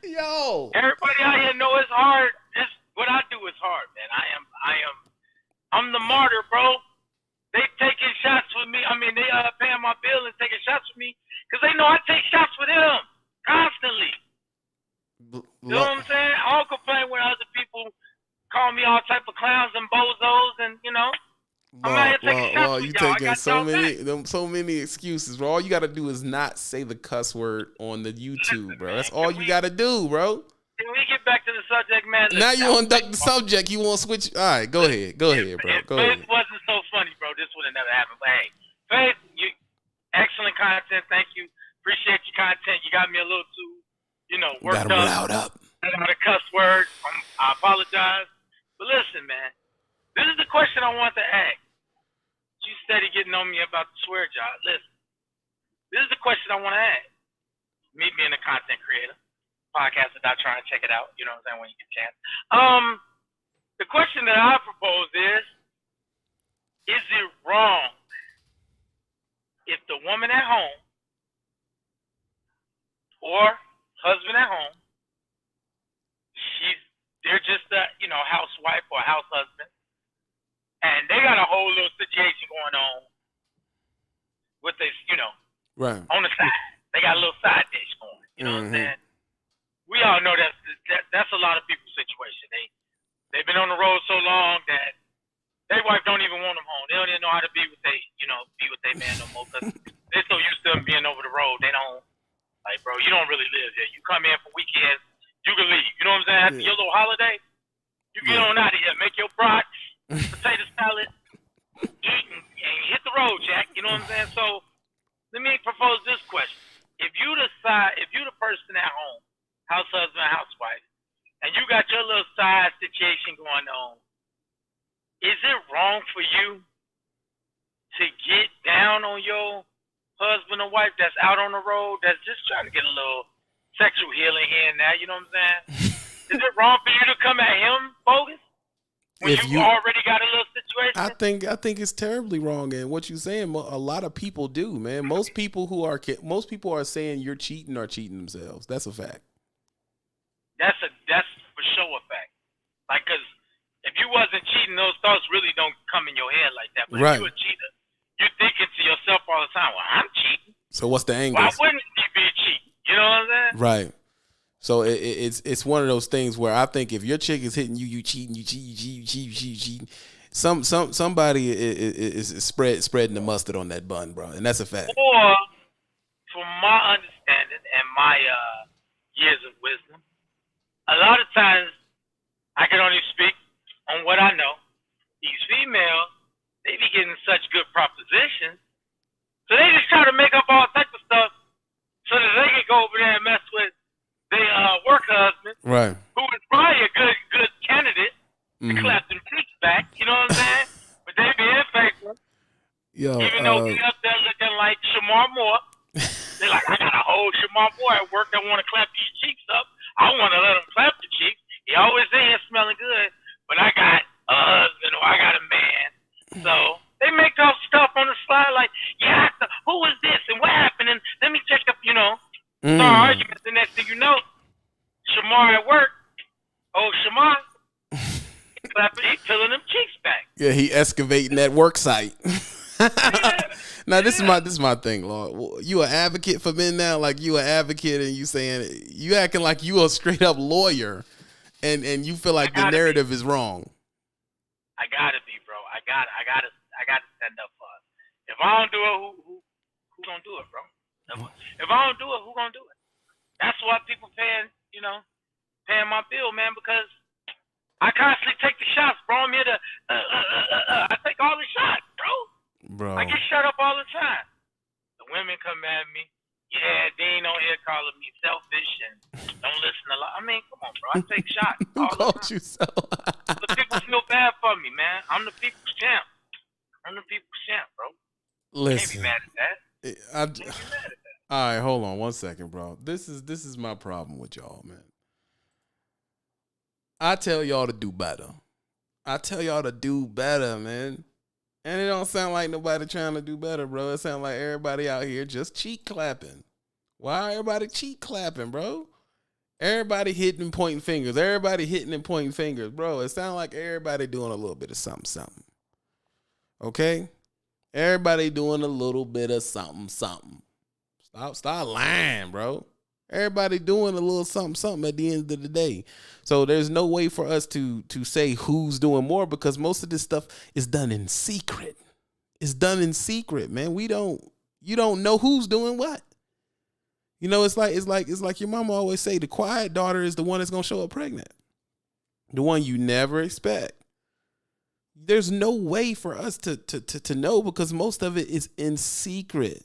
Yo. Everybody out here know it's hard. What I do is hard, man. I'm the martyr, bro. They taking shots with me. I mean, they paying my bill and taking shots with me because they know I take shots with them constantly. You know what I'm saying? I don't complain when other people call me all type of clowns and bozos, and you taking so many excuses, bro. All you gotta do is not say the cuss word on the YouTube, bro. That's all you gotta do, bro. Can we get back to the subject, man? Now you want to duck the subject. You want to switch. All right, go ahead, bro. Go ahead. Faith wasn't so funny, bro. This would have never happened. But hey, Faith, you excellent content. Thank you. Appreciate your content. You got me a little too, worked up. Riled up. I got a cuss word. I apologize. But listen, man. This is the question I want to ask. You steady getting on me about the swear jar. Listen, this is the question I want to ask. Me being a content creator, podcaster, not trying to check it out. You know what I'm saying? When you get a chance. The question that I propose is it wrong if the woman at home or husband at home, they're just a housewife or house husband, and they got a whole little situation going on with this, right on the side. They got a little side dish going. You know what I'm saying? We all know that's a lot of people's situation. They've been on the road so long that their wife don't even want them home. They don't even know how to be with their man no more because they're so used to them being over the road. They don't bro. You don't really live here. You come in for weekends, you can leave. You know what I'm saying? After your little holiday, you get on out of here. Make your brats, potato salad, eat and hit the road, Jack. You know what I'm saying? So let me propose this question: If you the person at home, house husband, situation going on, is it wrong for you to get down on your husband or wife that's out on the road that's just trying to get a little sexual healing here and there? You know what I'm saying? Is it wrong for you to come at him bogus when you already got a little situation? I think it's terribly wrong. And what you're saying, a lot of people do, man. Most people are saying you're cheating are cheating themselves. That's a fact. That's for sure a fact. Like, cause if you wasn't cheating, those thoughts really don't come in your head like that. But if you a cheater, you're thinking to yourself all the time, well, I'm cheating. So what's the angle? Why wouldn't he be cheating? You know what I'm saying? Right. So it's one of those things where I think if your chick is hitting you, you cheating, you cheating. Somebody is spreading the mustard on that bun, bro, and that's a fact. Or, from my understanding and my years of wisdom, a lot of times I can only speak on what I know. These females, they be getting such good propositions, so they just try to make up all types of stuff so that they can go over there and mess with their work husband, right? Who is probably a good candidate to clap them cheeks back. You know what I'm saying? But they being faithful. Even though we up there looking like Shamar Moore, they're like, I got a whole Shamar Moore at work that want to clap these cheeks up. I want to let him clap the cheeks. He always in here smelling good, but I got a husband or I got a man. So they make up stuff on the slide like, yeah, who is this and what happened? And let me check up, start arguments. The next thing you know, Shamar at work, Shamar, he's peeling them cheeks back. Yeah, he excavating that work site. Now this is my thing, Lord. You an advocate for men now? Like you an advocate and you saying you acting like you a straight up lawyer, and you feel like the narrative is wrong. I gotta be, bro. I gotta stand up for us. If I don't do it, who gonna do it, bro? If I don't do it, who gonna do it? That's why people paying my bill, man, because I constantly take the shots, bro. I'm here to I take all the shots, bro. I get shut up all the time. The women come at me. Yeah, Dean on here calling me selfish and don't listen a lot. I mean, come on, bro. I take shots. Who called you so? The people feel bad for me, man. I'm the people's champ. Bro. Listen. Can't be mad at that. All right, hold on 1 second, bro. This is my problem with y'all, man. I tell y'all to do better. Man. And it don't sound like nobody trying to do better, bro. It sounds like everybody out here just cheek clapping. Why everybody cheek clapping, bro? Everybody hitting and pointing fingers. Bro. It sounds like everybody doing a little bit of something. Okay? Everybody doing a little bit of something. Stop lying, bro. Everybody doing a little something at the end of the day. So there's no way for us to say who's doing more because most of this stuff is done in secret. It's done in secret, man. You don't know who's doing what. It's like your mama always say, the quiet daughter is the one that's gonna show up pregnant. The one you never expect. There's no way for us to know because most of it is in secret.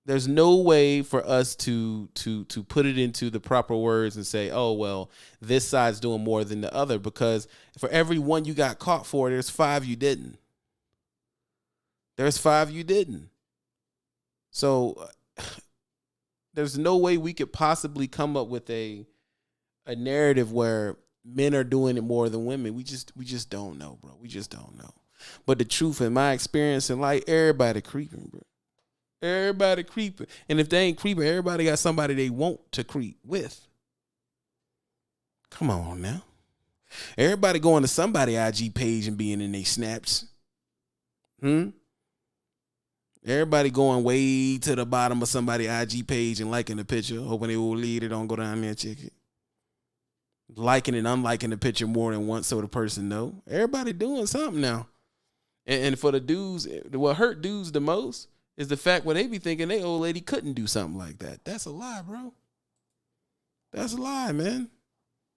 There's no way for us to put it into the proper words and say, oh, well, this side's doing more than the other, because for every one you got caught for, there's 5 you didn't. So there's no way we could possibly come up with a narrative where men are doing it more than women. We just don't know, bro. We just don't know. But the truth, in my experience in life, everybody creeping, bro. Everybody creeping. And if they ain't creeping, everybody got somebody they want to creep with. Come on now. Everybody going to somebody IG page and being in their snaps. Everybody going way to the bottom of somebody IG page and liking the picture, hoping they will lead it, don't go down there and check it. Liking and unliking the picture more than once so the person know. Everybody doing something now. And for the dudes, what hurt dudes the most is the fact where they be thinking they old lady couldn't do something like that. That's a lie, bro. That's a lie, man.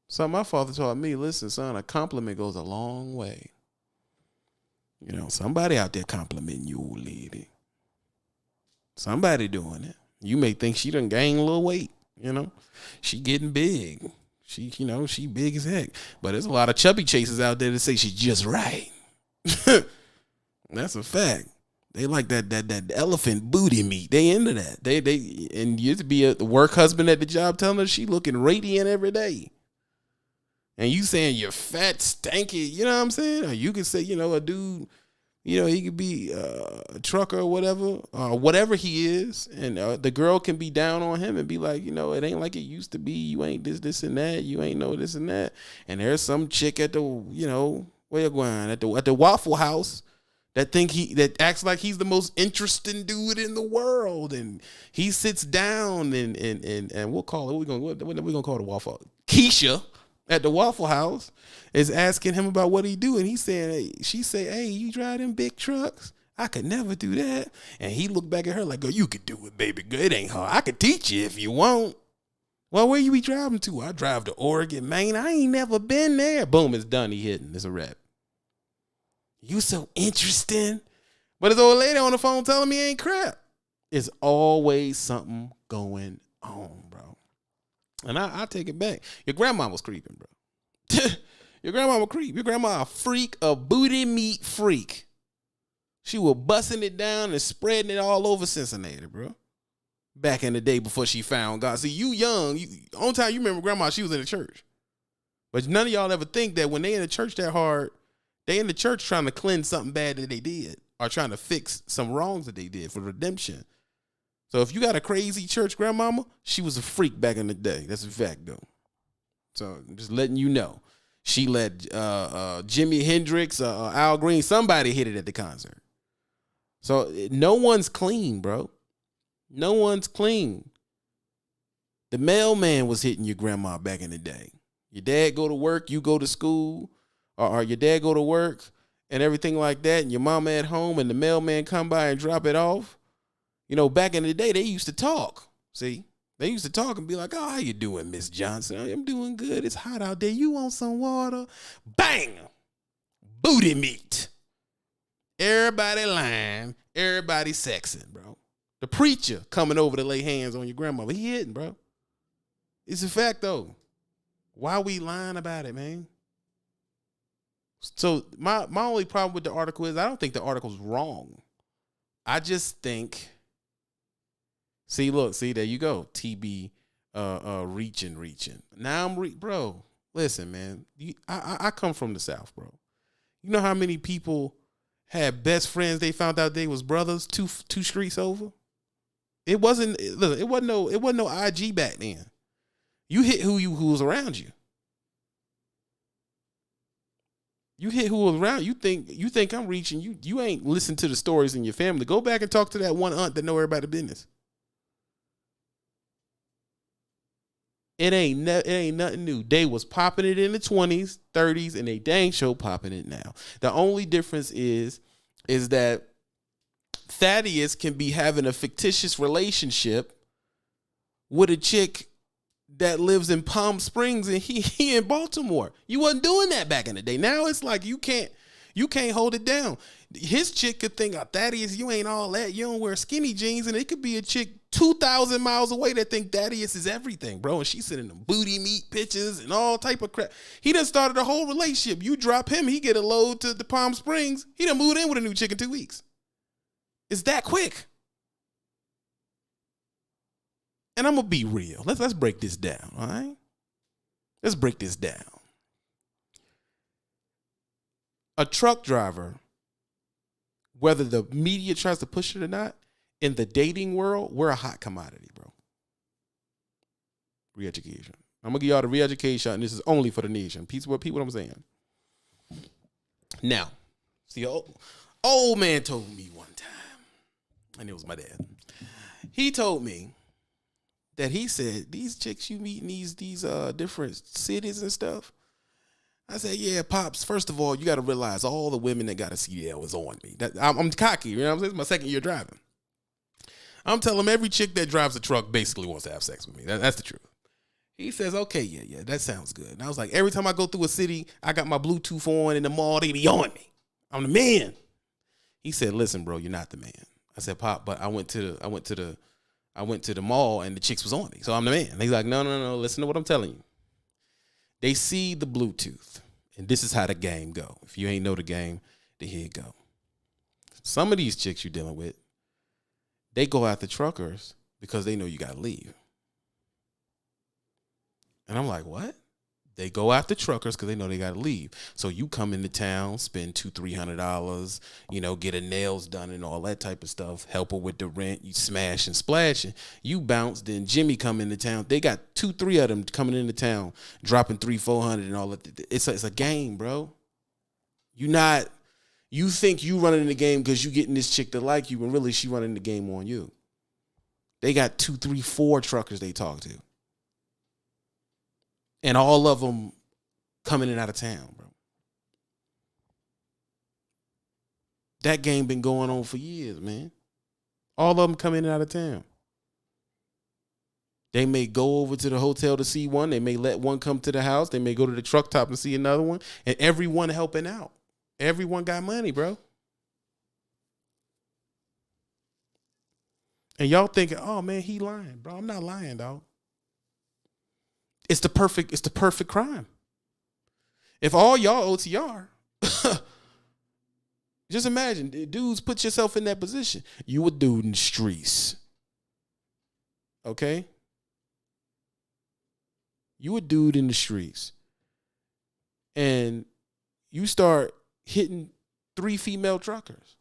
So my father taught me, listen, son, a compliment goes a long way. Somebody out there complimenting you, old lady. Somebody doing it. You may think she done gained a little weight, She getting big. She, she big as heck. But there's a lot of chubby chasers out there that say she's just right. That's a fact. They like that elephant booty meat. They into that. They and you to be the work husband at the job telling her she looking radiant every day. And you saying you're fat, stanky, you know what I'm saying? Or you could say, a dude, he could be a trucker or whatever he is. And the girl can be down on him and be like, it ain't like it used to be. You ain't this, and that. You ain't no this and that. And there's some chick at the, where you going? At the Waffle House that acts like he's the most interesting dude in the world. And he sits down and we'll call it, what are we gonna call the Waffle House? Keisha at the Waffle House is asking him about what he do, and he's saying, she say, hey, you drive them big trucks? I could never do that. And he looked back at her like, girl, you could do it, baby girl. It ain't hard. I could teach you if you want. Well, where you be driving to? I drive to Oregon, Maine. I ain't never been there. Boom, it's done. He hitting. It's a wrap. You so interesting. But his old lady on the phone telling me ain't crap. It's always something going on, bro. And I take it back. Your grandma was creeping, bro. Your grandma was creep. Your grandma a freak, a booty meat freak. She was busting it down and spreading it all over Cincinnati, bro. Back in the day before she found God. See, you young. Only time you remember grandma, she was in the church. But none of y'all ever think that when they in the church that hard, they in the church trying to cleanse something bad that they did or trying to fix some wrongs that they did for redemption. So if you got a crazy church grandmama, she was a freak back in the day. That's a fact, though. So I'm just letting you know. She let Jimi Hendrix, Al Green, somebody hit it at the concert. So no one's clean, bro. No one's clean. The mailman was hitting your grandma back in the day. Your dad go to work, you go to school, or your dad go to work and everything like that, and your mama at home and the mailman come by and drop it off. Back in the day, they used to talk. See? They used to talk and be like, oh, how you doing, Miss Johnson? I'm doing good. It's hot out there. You want some water? Bang! Booty meat. Everybody lying. Everybody sexing, bro. The preacher coming over to lay hands on your grandmother. He hitting, bro. It's a fact, though. Why we lying about it, man? So my only problem with the article is I don't think the article's wrong. I just think... See, there you go. TB reaching. Now bro, listen, man. I come from the South, bro. You know how many people had best friends they found out they was brothers two streets over? It wasn't no IG back then. You hit who was around you. You hit who was around. You think I'm reaching. You ain't listen to the stories in your family. Go back and talk to that one aunt that know everybody's business. It ain't nothing new. They was popping it in the 20s, 30s, and they dang sure popping it now. The only difference is that Thaddeus can be having a fictitious relationship with a chick that lives in Palm Springs and he in Baltimore. You wasn't doing that back in the day. Now it's like you can't hold it down. His chick could think, Thaddeus, you ain't all that. You don't wear skinny jeans, and it could be a chick 2,000 miles away that think Thaddeus is everything, bro. And she's sending them booty meat pictures and all type of crap. He done started a whole relationship. You drop him, he get a load to the Palm Springs. He done moved in with a new chick in 2 weeks. It's that quick. And I'm gonna be real. Let's break this down, all right? Let's break this down. A truck driver, whether the media tries to push it or not, in the dating world, we're a hot commodity, bro. Re-education. I'm going to give y'all the re-education, and this is only for the nation. Peace, what I'm saying. Now, see, old man told me one time, and it was my dad. He told me that he said, these chicks you meet in these different cities and stuff, I said, yeah, Pops, first of all, you got to realize all the women that got a CDL is on me. I'm cocky, you know what I'm saying? It's my second year driving. I'm telling him every chick that drives a truck basically wants to have sex with me. That's the truth. He says, okay, yeah, that sounds good. And I was like, every time I go through a city, I got my Bluetooth on in the mall, they be on me. I'm the man. He said, listen, bro, you're not the man. I said, Pop, but I went to the mall and the chicks was on me, so I'm the man. And he's like, no, listen to what I'm telling you. They see the Bluetooth, and this is how the game go. If you ain't know the game, then here it go. Some of these chicks you're dealing with, they go after truckers because they know you got to leave. And I'm like, what? They go after truckers because they know they got to leave. So you come into town, spend $200-$300, get her nails done and all that type of stuff. Help her with the rent. You smash and splash, and you bounce. Then Jimmy come into town. They got 2-3 of them coming into town, dropping $300-$400 and all that. It's a game, bro. You think you running the game because you getting this chick to like you, when really she running the game on you. They got 2, 3, 4 truckers they talk to. And all of them coming in and out of town, bro. That game been going on for years, man. All of them coming in and out of town. They may go over to the hotel to see one. They may let one come to the house. They may go to the truck top and see another one. And everyone helping out. Everyone got money, bro. And y'all thinking, oh man, he lying, bro. I'm not lying, dog. It's the perfect crime. If all y'all OTR, just imagine, dudes, put yourself in that position. You a dude in the streets. Okay? You a dude in the streets. And you start hitting 3 female truckers.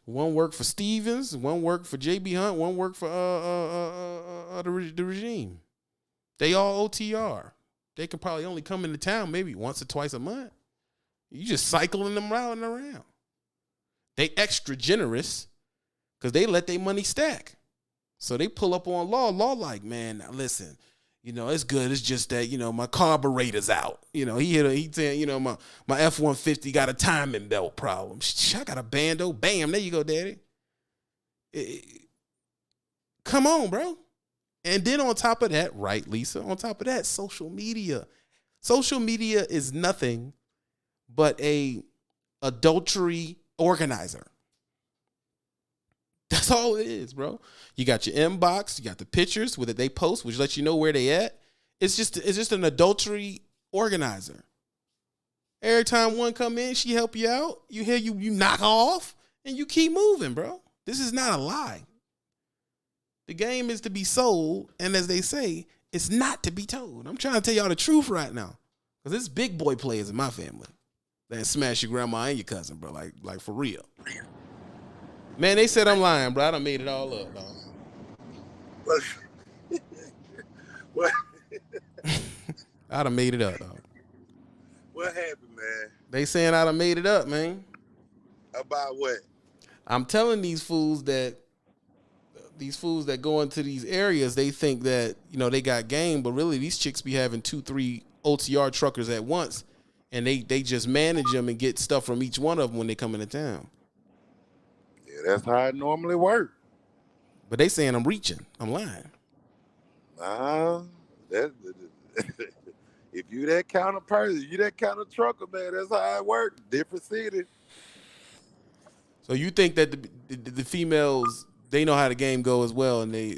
One worked for Stevens, one worked for JB Hunt, one worked for the regime. They all OTR. They can probably only come into town maybe once or twice a month. You just cycling them around and around. They extra generous because they let their money stack. So they pull up on law. Law like, man, now listen, it's good. It's just that, my carburetor's out. He saying, my F-150 got a timing belt problem. I got a bando. Bam, there you go, daddy. Come on, bro. And then on top of that, right, Lisa, on top of that, social media. Social media is nothing but a adultery organizer. That's all it is, bro. You got your inbox, you got the pictures that they post, which let you know where they at. It's just an adultery organizer. Every time one come in, she help you out. You hear you knock off, and you keep moving, bro. This is not a lie. The game is to be sold, and as they say, it's not to be told. I'm trying to tell y'all the truth right now, because it's big boy players in my family that smash your grandma and your cousin, bro. Like for real. Man, they said I'm lying, bro. I done made it all up, dog. What? I done made it up, dog. What happened, man? They saying I done made it up, man. About what? I'm telling these fools that go into these areas, they think that, they got game, but really these chicks be having 2-3 OTR truckers at once, and they just manage them and get stuff from each one of them when they come into town. Yeah, that's how it normally works. But they saying I'm reaching. I'm lying. Nah, if you that kind of person, you that kind of trucker, man, that's how it works. Different city. So you think that the females, they know how the game go as well, and they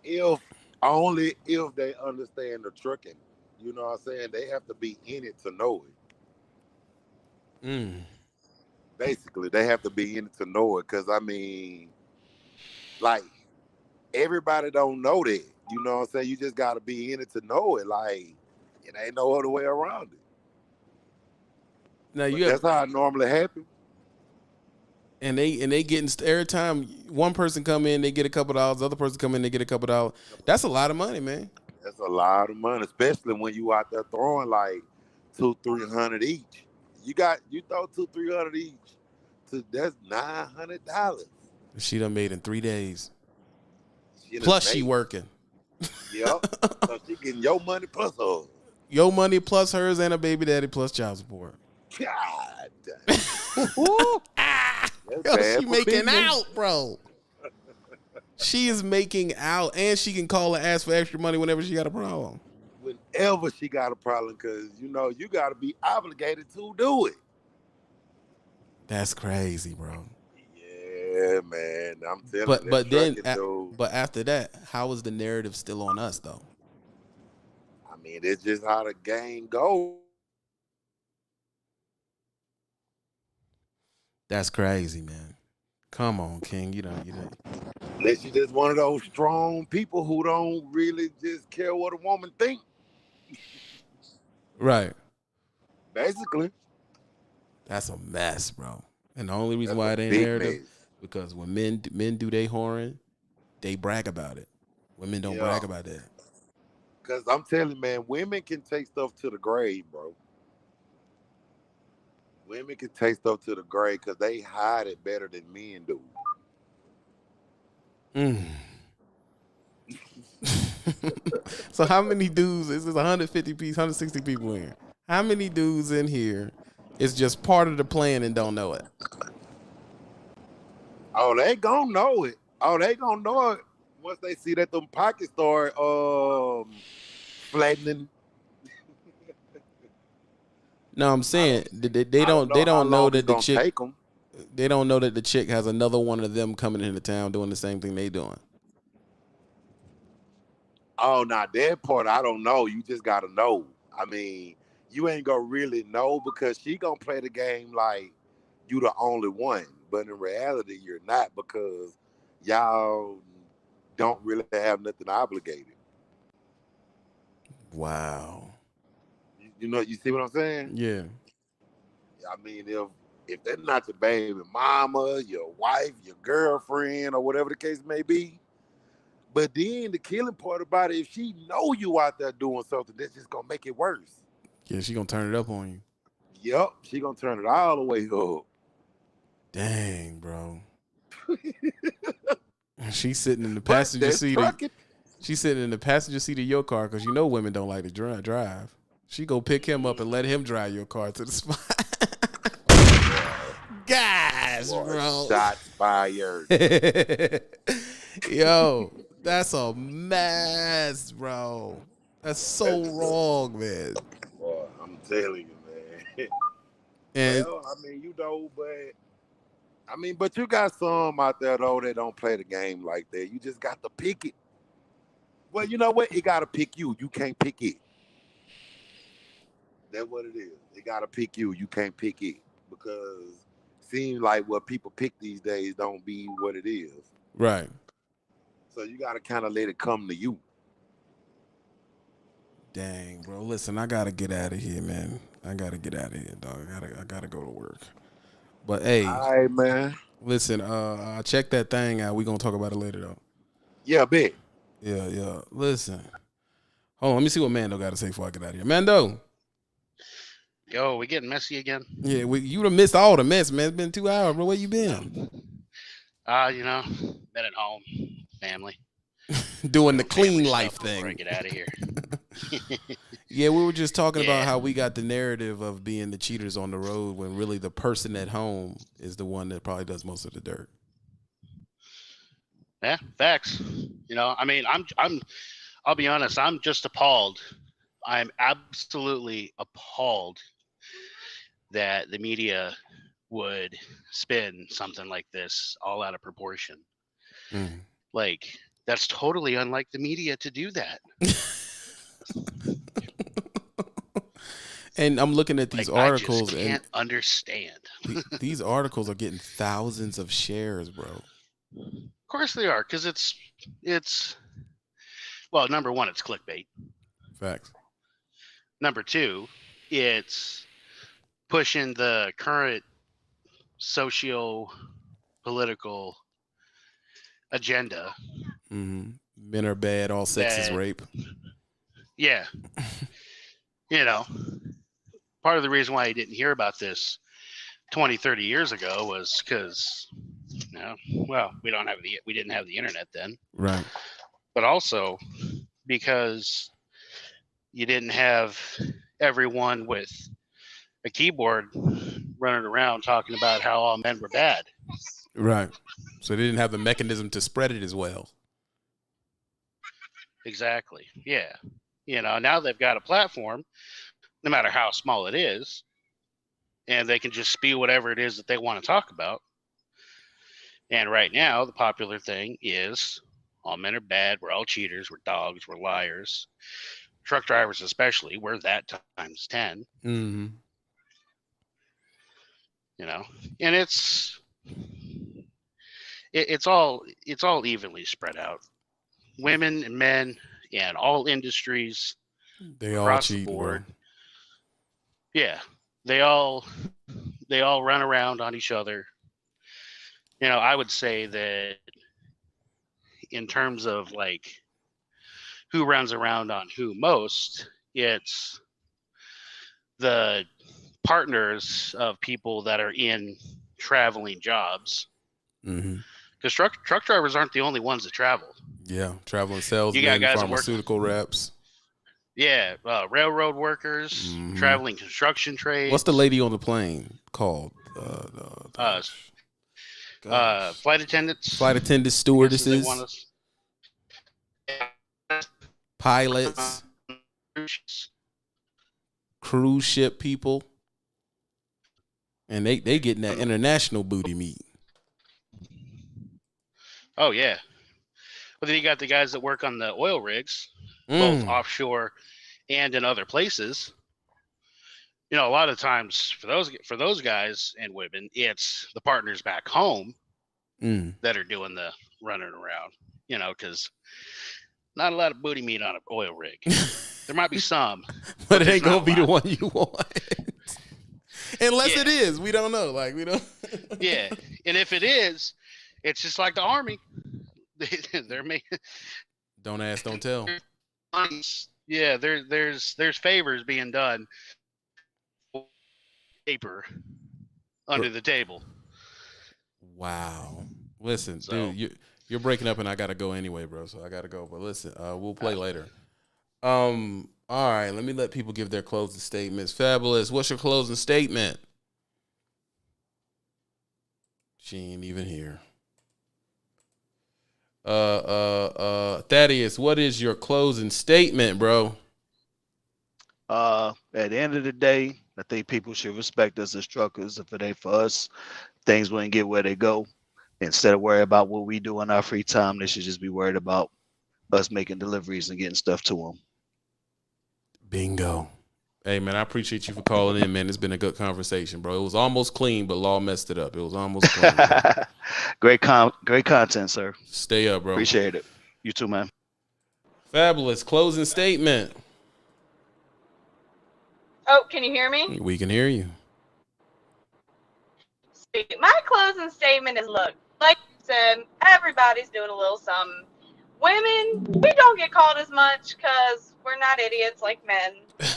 if only if they understand the trucking. You know what I'm saying? They have to be in it to know it. Basically, they have to be in it to know it. Because, everybody don't know that. You know what I'm saying? You just got to be in it to know it. It ain't no other way around it. Now that's how it normally happens. And they getting, every time one person come in, they get a couple dollars. The other person come in, they get a couple dollars. That's a lot of money, man. That's a lot of money, especially when you out there throwing $200-$300 each. You throw $200-$300 each. That's $900. She done made in 3 days. Plus she working. Yep. So she getting your money plus hers. Your money plus hers and a baby daddy plus child support. God damn. She making out, bro. She is making out, and she can call and ask for extra money whenever she got a problem. Whenever she got a problem, because, you got to be obligated to do it. That's crazy, bro. Yeah, man. I'm telling you. But after that, how is the narrative still on us, though? mean, it's just how the game goes. That's crazy, man. Come on, King. You know. Unless you just one of those strong people who don't really just care what a woman think. Right. Basically. That's a mess, bro. And the only reason That's why a it ain't big narrative mess. because when men do they whoring, they brag about it. Women don't brag about that. Because I'm telling you, man, women can take stuff to the grave, bro. Women can take stuff to the grave because they hide it better than men do. So how many dudes? This is 150 piece, 160 people in here. How many dudes in here is just part of the plan and don't know it? Oh, they gonna know it. Oh, they gonna know it once they see that them pockets start flattening. No, I'm saying they don't know that the chick. Take them. They don't know that the chick has another one of them coming into town doing the same thing they doing. Oh, now that part I don't know. You just gotta know. I mean, you ain't gonna really know because she gonna play the game like you the only one. But in reality, you're not because y'all don't really have nothing obligated. Wow. You know, you see what I'm saying? Yeah. I mean, if they're not your baby mama, your wife, your girlfriend, or whatever the case may be. But then the killing part about it, if she know you out there doing something, that's just gonna make it worse. Yeah, she gonna turn it up on you. Yep, she gonna turn it all the way up. Dang, bro. She's sitting in the passenger seat. She's sitting in the passenger seat of your car because you know women don't like to drive. She go pick him up and let him drive your car to the spot. Gosh, bro. Shots fired. Yo, that's a mess, bro. That's so wrong, man. Boy, I'm telling you, man. And well, I mean, but you got some out there though that don't play the game like that. You just got to pick it. Well, you know what? It gotta pick you. You can't pick it. That's what it is. It gotta pick you. You can't pick it because it seems like what people pick these days don't be what it is. Right. So you gotta kind of let it come to you. Dang, bro. Listen, I gotta get out of here, man. I gotta get out of here, dog. I gotta go to work. But hey, all right, man. Listen, check that thing out. We gonna talk about it later, though. Yeah, bet. Yeah. Listen, hold on. Let me see what Mando got to say before I get out of here. Mando. Yo, we getting messy again? Yeah, you done missed all the mess, man. It's been 2 hours, bro. Where you been? Been at home, family. Doing the clean life thing. Before I get out of here. Yeah, we were just talking about how we got the narrative of being the cheaters on the road when really the person at home is the one that probably does most of the dirt. Yeah, facts. I'll be honest, I'm just appalled. I'm absolutely appalled that the media would spin something like this all out of proportion. Like, that's totally unlike the media to do that. And I'm looking at these articles. I just can't understand. These articles are getting thousands of shares, bro. Of course they are, because it's well, number one, it's clickbait. Facts. Number two, it's pushing the current socio-political agenda. Mm-hmm. Men are bad, all sex is rape. Yeah. Part of the reason why I didn't hear about this 20, 30 years ago was because, we didn't have the internet then. Right. But also because you didn't have everyone with a keyboard running around talking about how all men were bad. Right. So they didn't have the mechanism to spread it as well. Exactly. Yeah. Now they've got a platform, no matter how small it is, and they can just spew whatever it is that they want to talk about. And right now, the popular thing is all men are bad. We're all cheaters. We're dogs. We're liars. truck drivers especially, we're that times 10. Mm-hmm. You know, and it's all evenly spread out. Women and men and all industries They all across the cheating, board. bro. Yeah, they all run around on each other. You know, I would say that in terms of like who runs around on who most, it's the partners of people that are in traveling jobs. Mm-hmm. Because truck drivers aren't the only ones that travel. Yeah, traveling You got salesmen, guys that work. pharmaceutical reps. Yeah, railroad workers, traveling construction trades. What's the lady on the plane called? Flight attendants. Flight attendants, stewardesses, pilots, cruise ship people, and they getting that international booty meat. Oh yeah. Well, then you got the guys that work on the oil rigs, both offshore and in other places. You know, a lot of times for those guys and women, it's the partners back home that are doing the running around. You know, because not a lot of booty meat on an oil rig. There might be some, but it ain't gonna be the one you want. Unless it is, we don't know. Like we don't. Yeah, and if it is, it's just like the Army. They're making. Don't ask, don't tell. Yeah, there's favors being done. Paper under the table. Wow. Listen, dude, you're breaking up, and I gotta go anyway, bro. So I gotta go. But listen, we'll play later. All right, let people give their closing statements. Fabulous. What's your closing statement? She ain't even here. Thaddeus, what is your closing statement, bro? At the end of the day, I think people should respect us as truckers. If it ain't for us, things wouldn't get where they go. Instead of worry about what we do in our free time, they should just be worried about us making deliveries and getting stuff to them. Bingo. Hey, man, I appreciate you for calling in, man. It's been a good conversation, bro. It was almost clean, but Law messed it up. It was almost clean. Great content, sir. Stay up, bro. Appreciate it. You too, man. Fabulous. Closing statement. Oh, can you hear me? We can hear you. My closing statement is, look, like you said, everybody's doing a little something. Women, we don't get called as much because we're not idiots like men.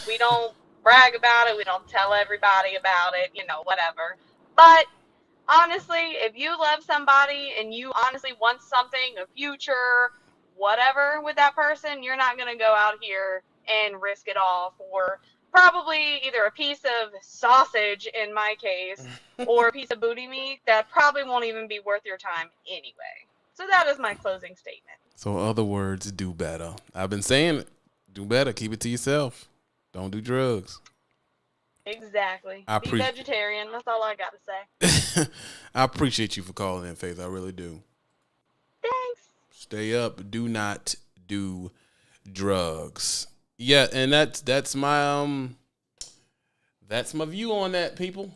We don't brag about it. We don't tell everybody about it, whatever. But honestly, if you love somebody and you honestly want something, a future, whatever with that person, you're not going to go out here and risk it all for probably either a piece of sausage, in my case, or a piece of booty meat that probably won't even be worth your time anyway. So that is my closing statement. So, in other words, do better. I've been saying it. Do better. Keep it to yourself. Don't do drugs. Exactly. Be vegetarian. That's all I got to say. I appreciate you for calling in, Faith. I really do. Thanks. Stay up. Do not do drugs. Yeah, and that's my view on that, people.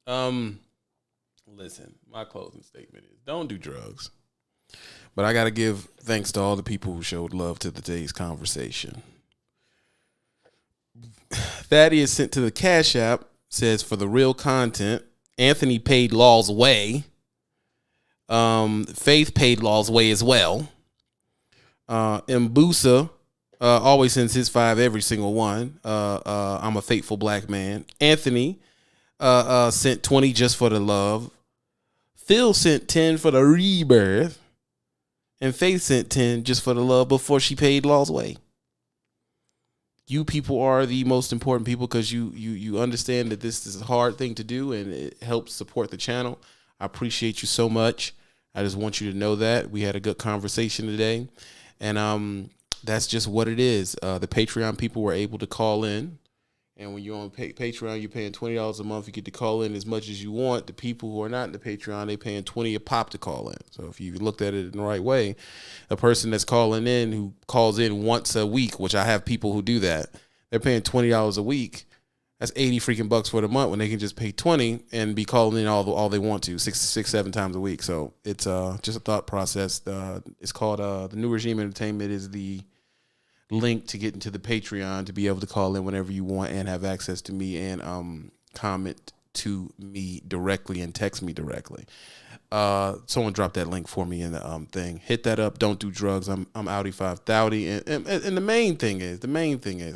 Listen, my closing statement is don't do drugs. But I got to give thanks to all the people who showed love to today's conversation. Thaddeus sent to the Cash App says, for the real content, Anthony paid Law's way. Faith paid Law's way as well. Mbusa always sends his 5 every single one. I'm a faithful black man. Anthony sent 20 just for the love. Phil sent 10 for the rebirth. And Faith sent 10 just for the love before she paid Law's way. You people are the most important people because you understand that this is a hard thing to do and it helps support the channel. I appreciate you so much. I just want you to know that. We had a good conversation today. And that's just what it is. The Patreon people were able to call in And when you're on Patreon, you're paying $20 a month. You get to call in as much as you want. The people who are not in the Patreon, they paying $20 a pop to call in. So if you looked at it in the right way, a person that's calling in who calls in once a week, which I have people who do that, they're paying $20 a week. That's 80 freaking bucks for the month when they can just pay 20 and be calling in all they want to, six, 7 times a week. So it's just a thought process. It's called the New Regime Entertainment is the link to get into the Patreon to be able to call in whenever you want and have access to me and comment to me directly and text me directly. Someone dropped that link for me in the thing. Hit that up. Don't do drugs. I'm Audi 5 Thoudy. And the main thing is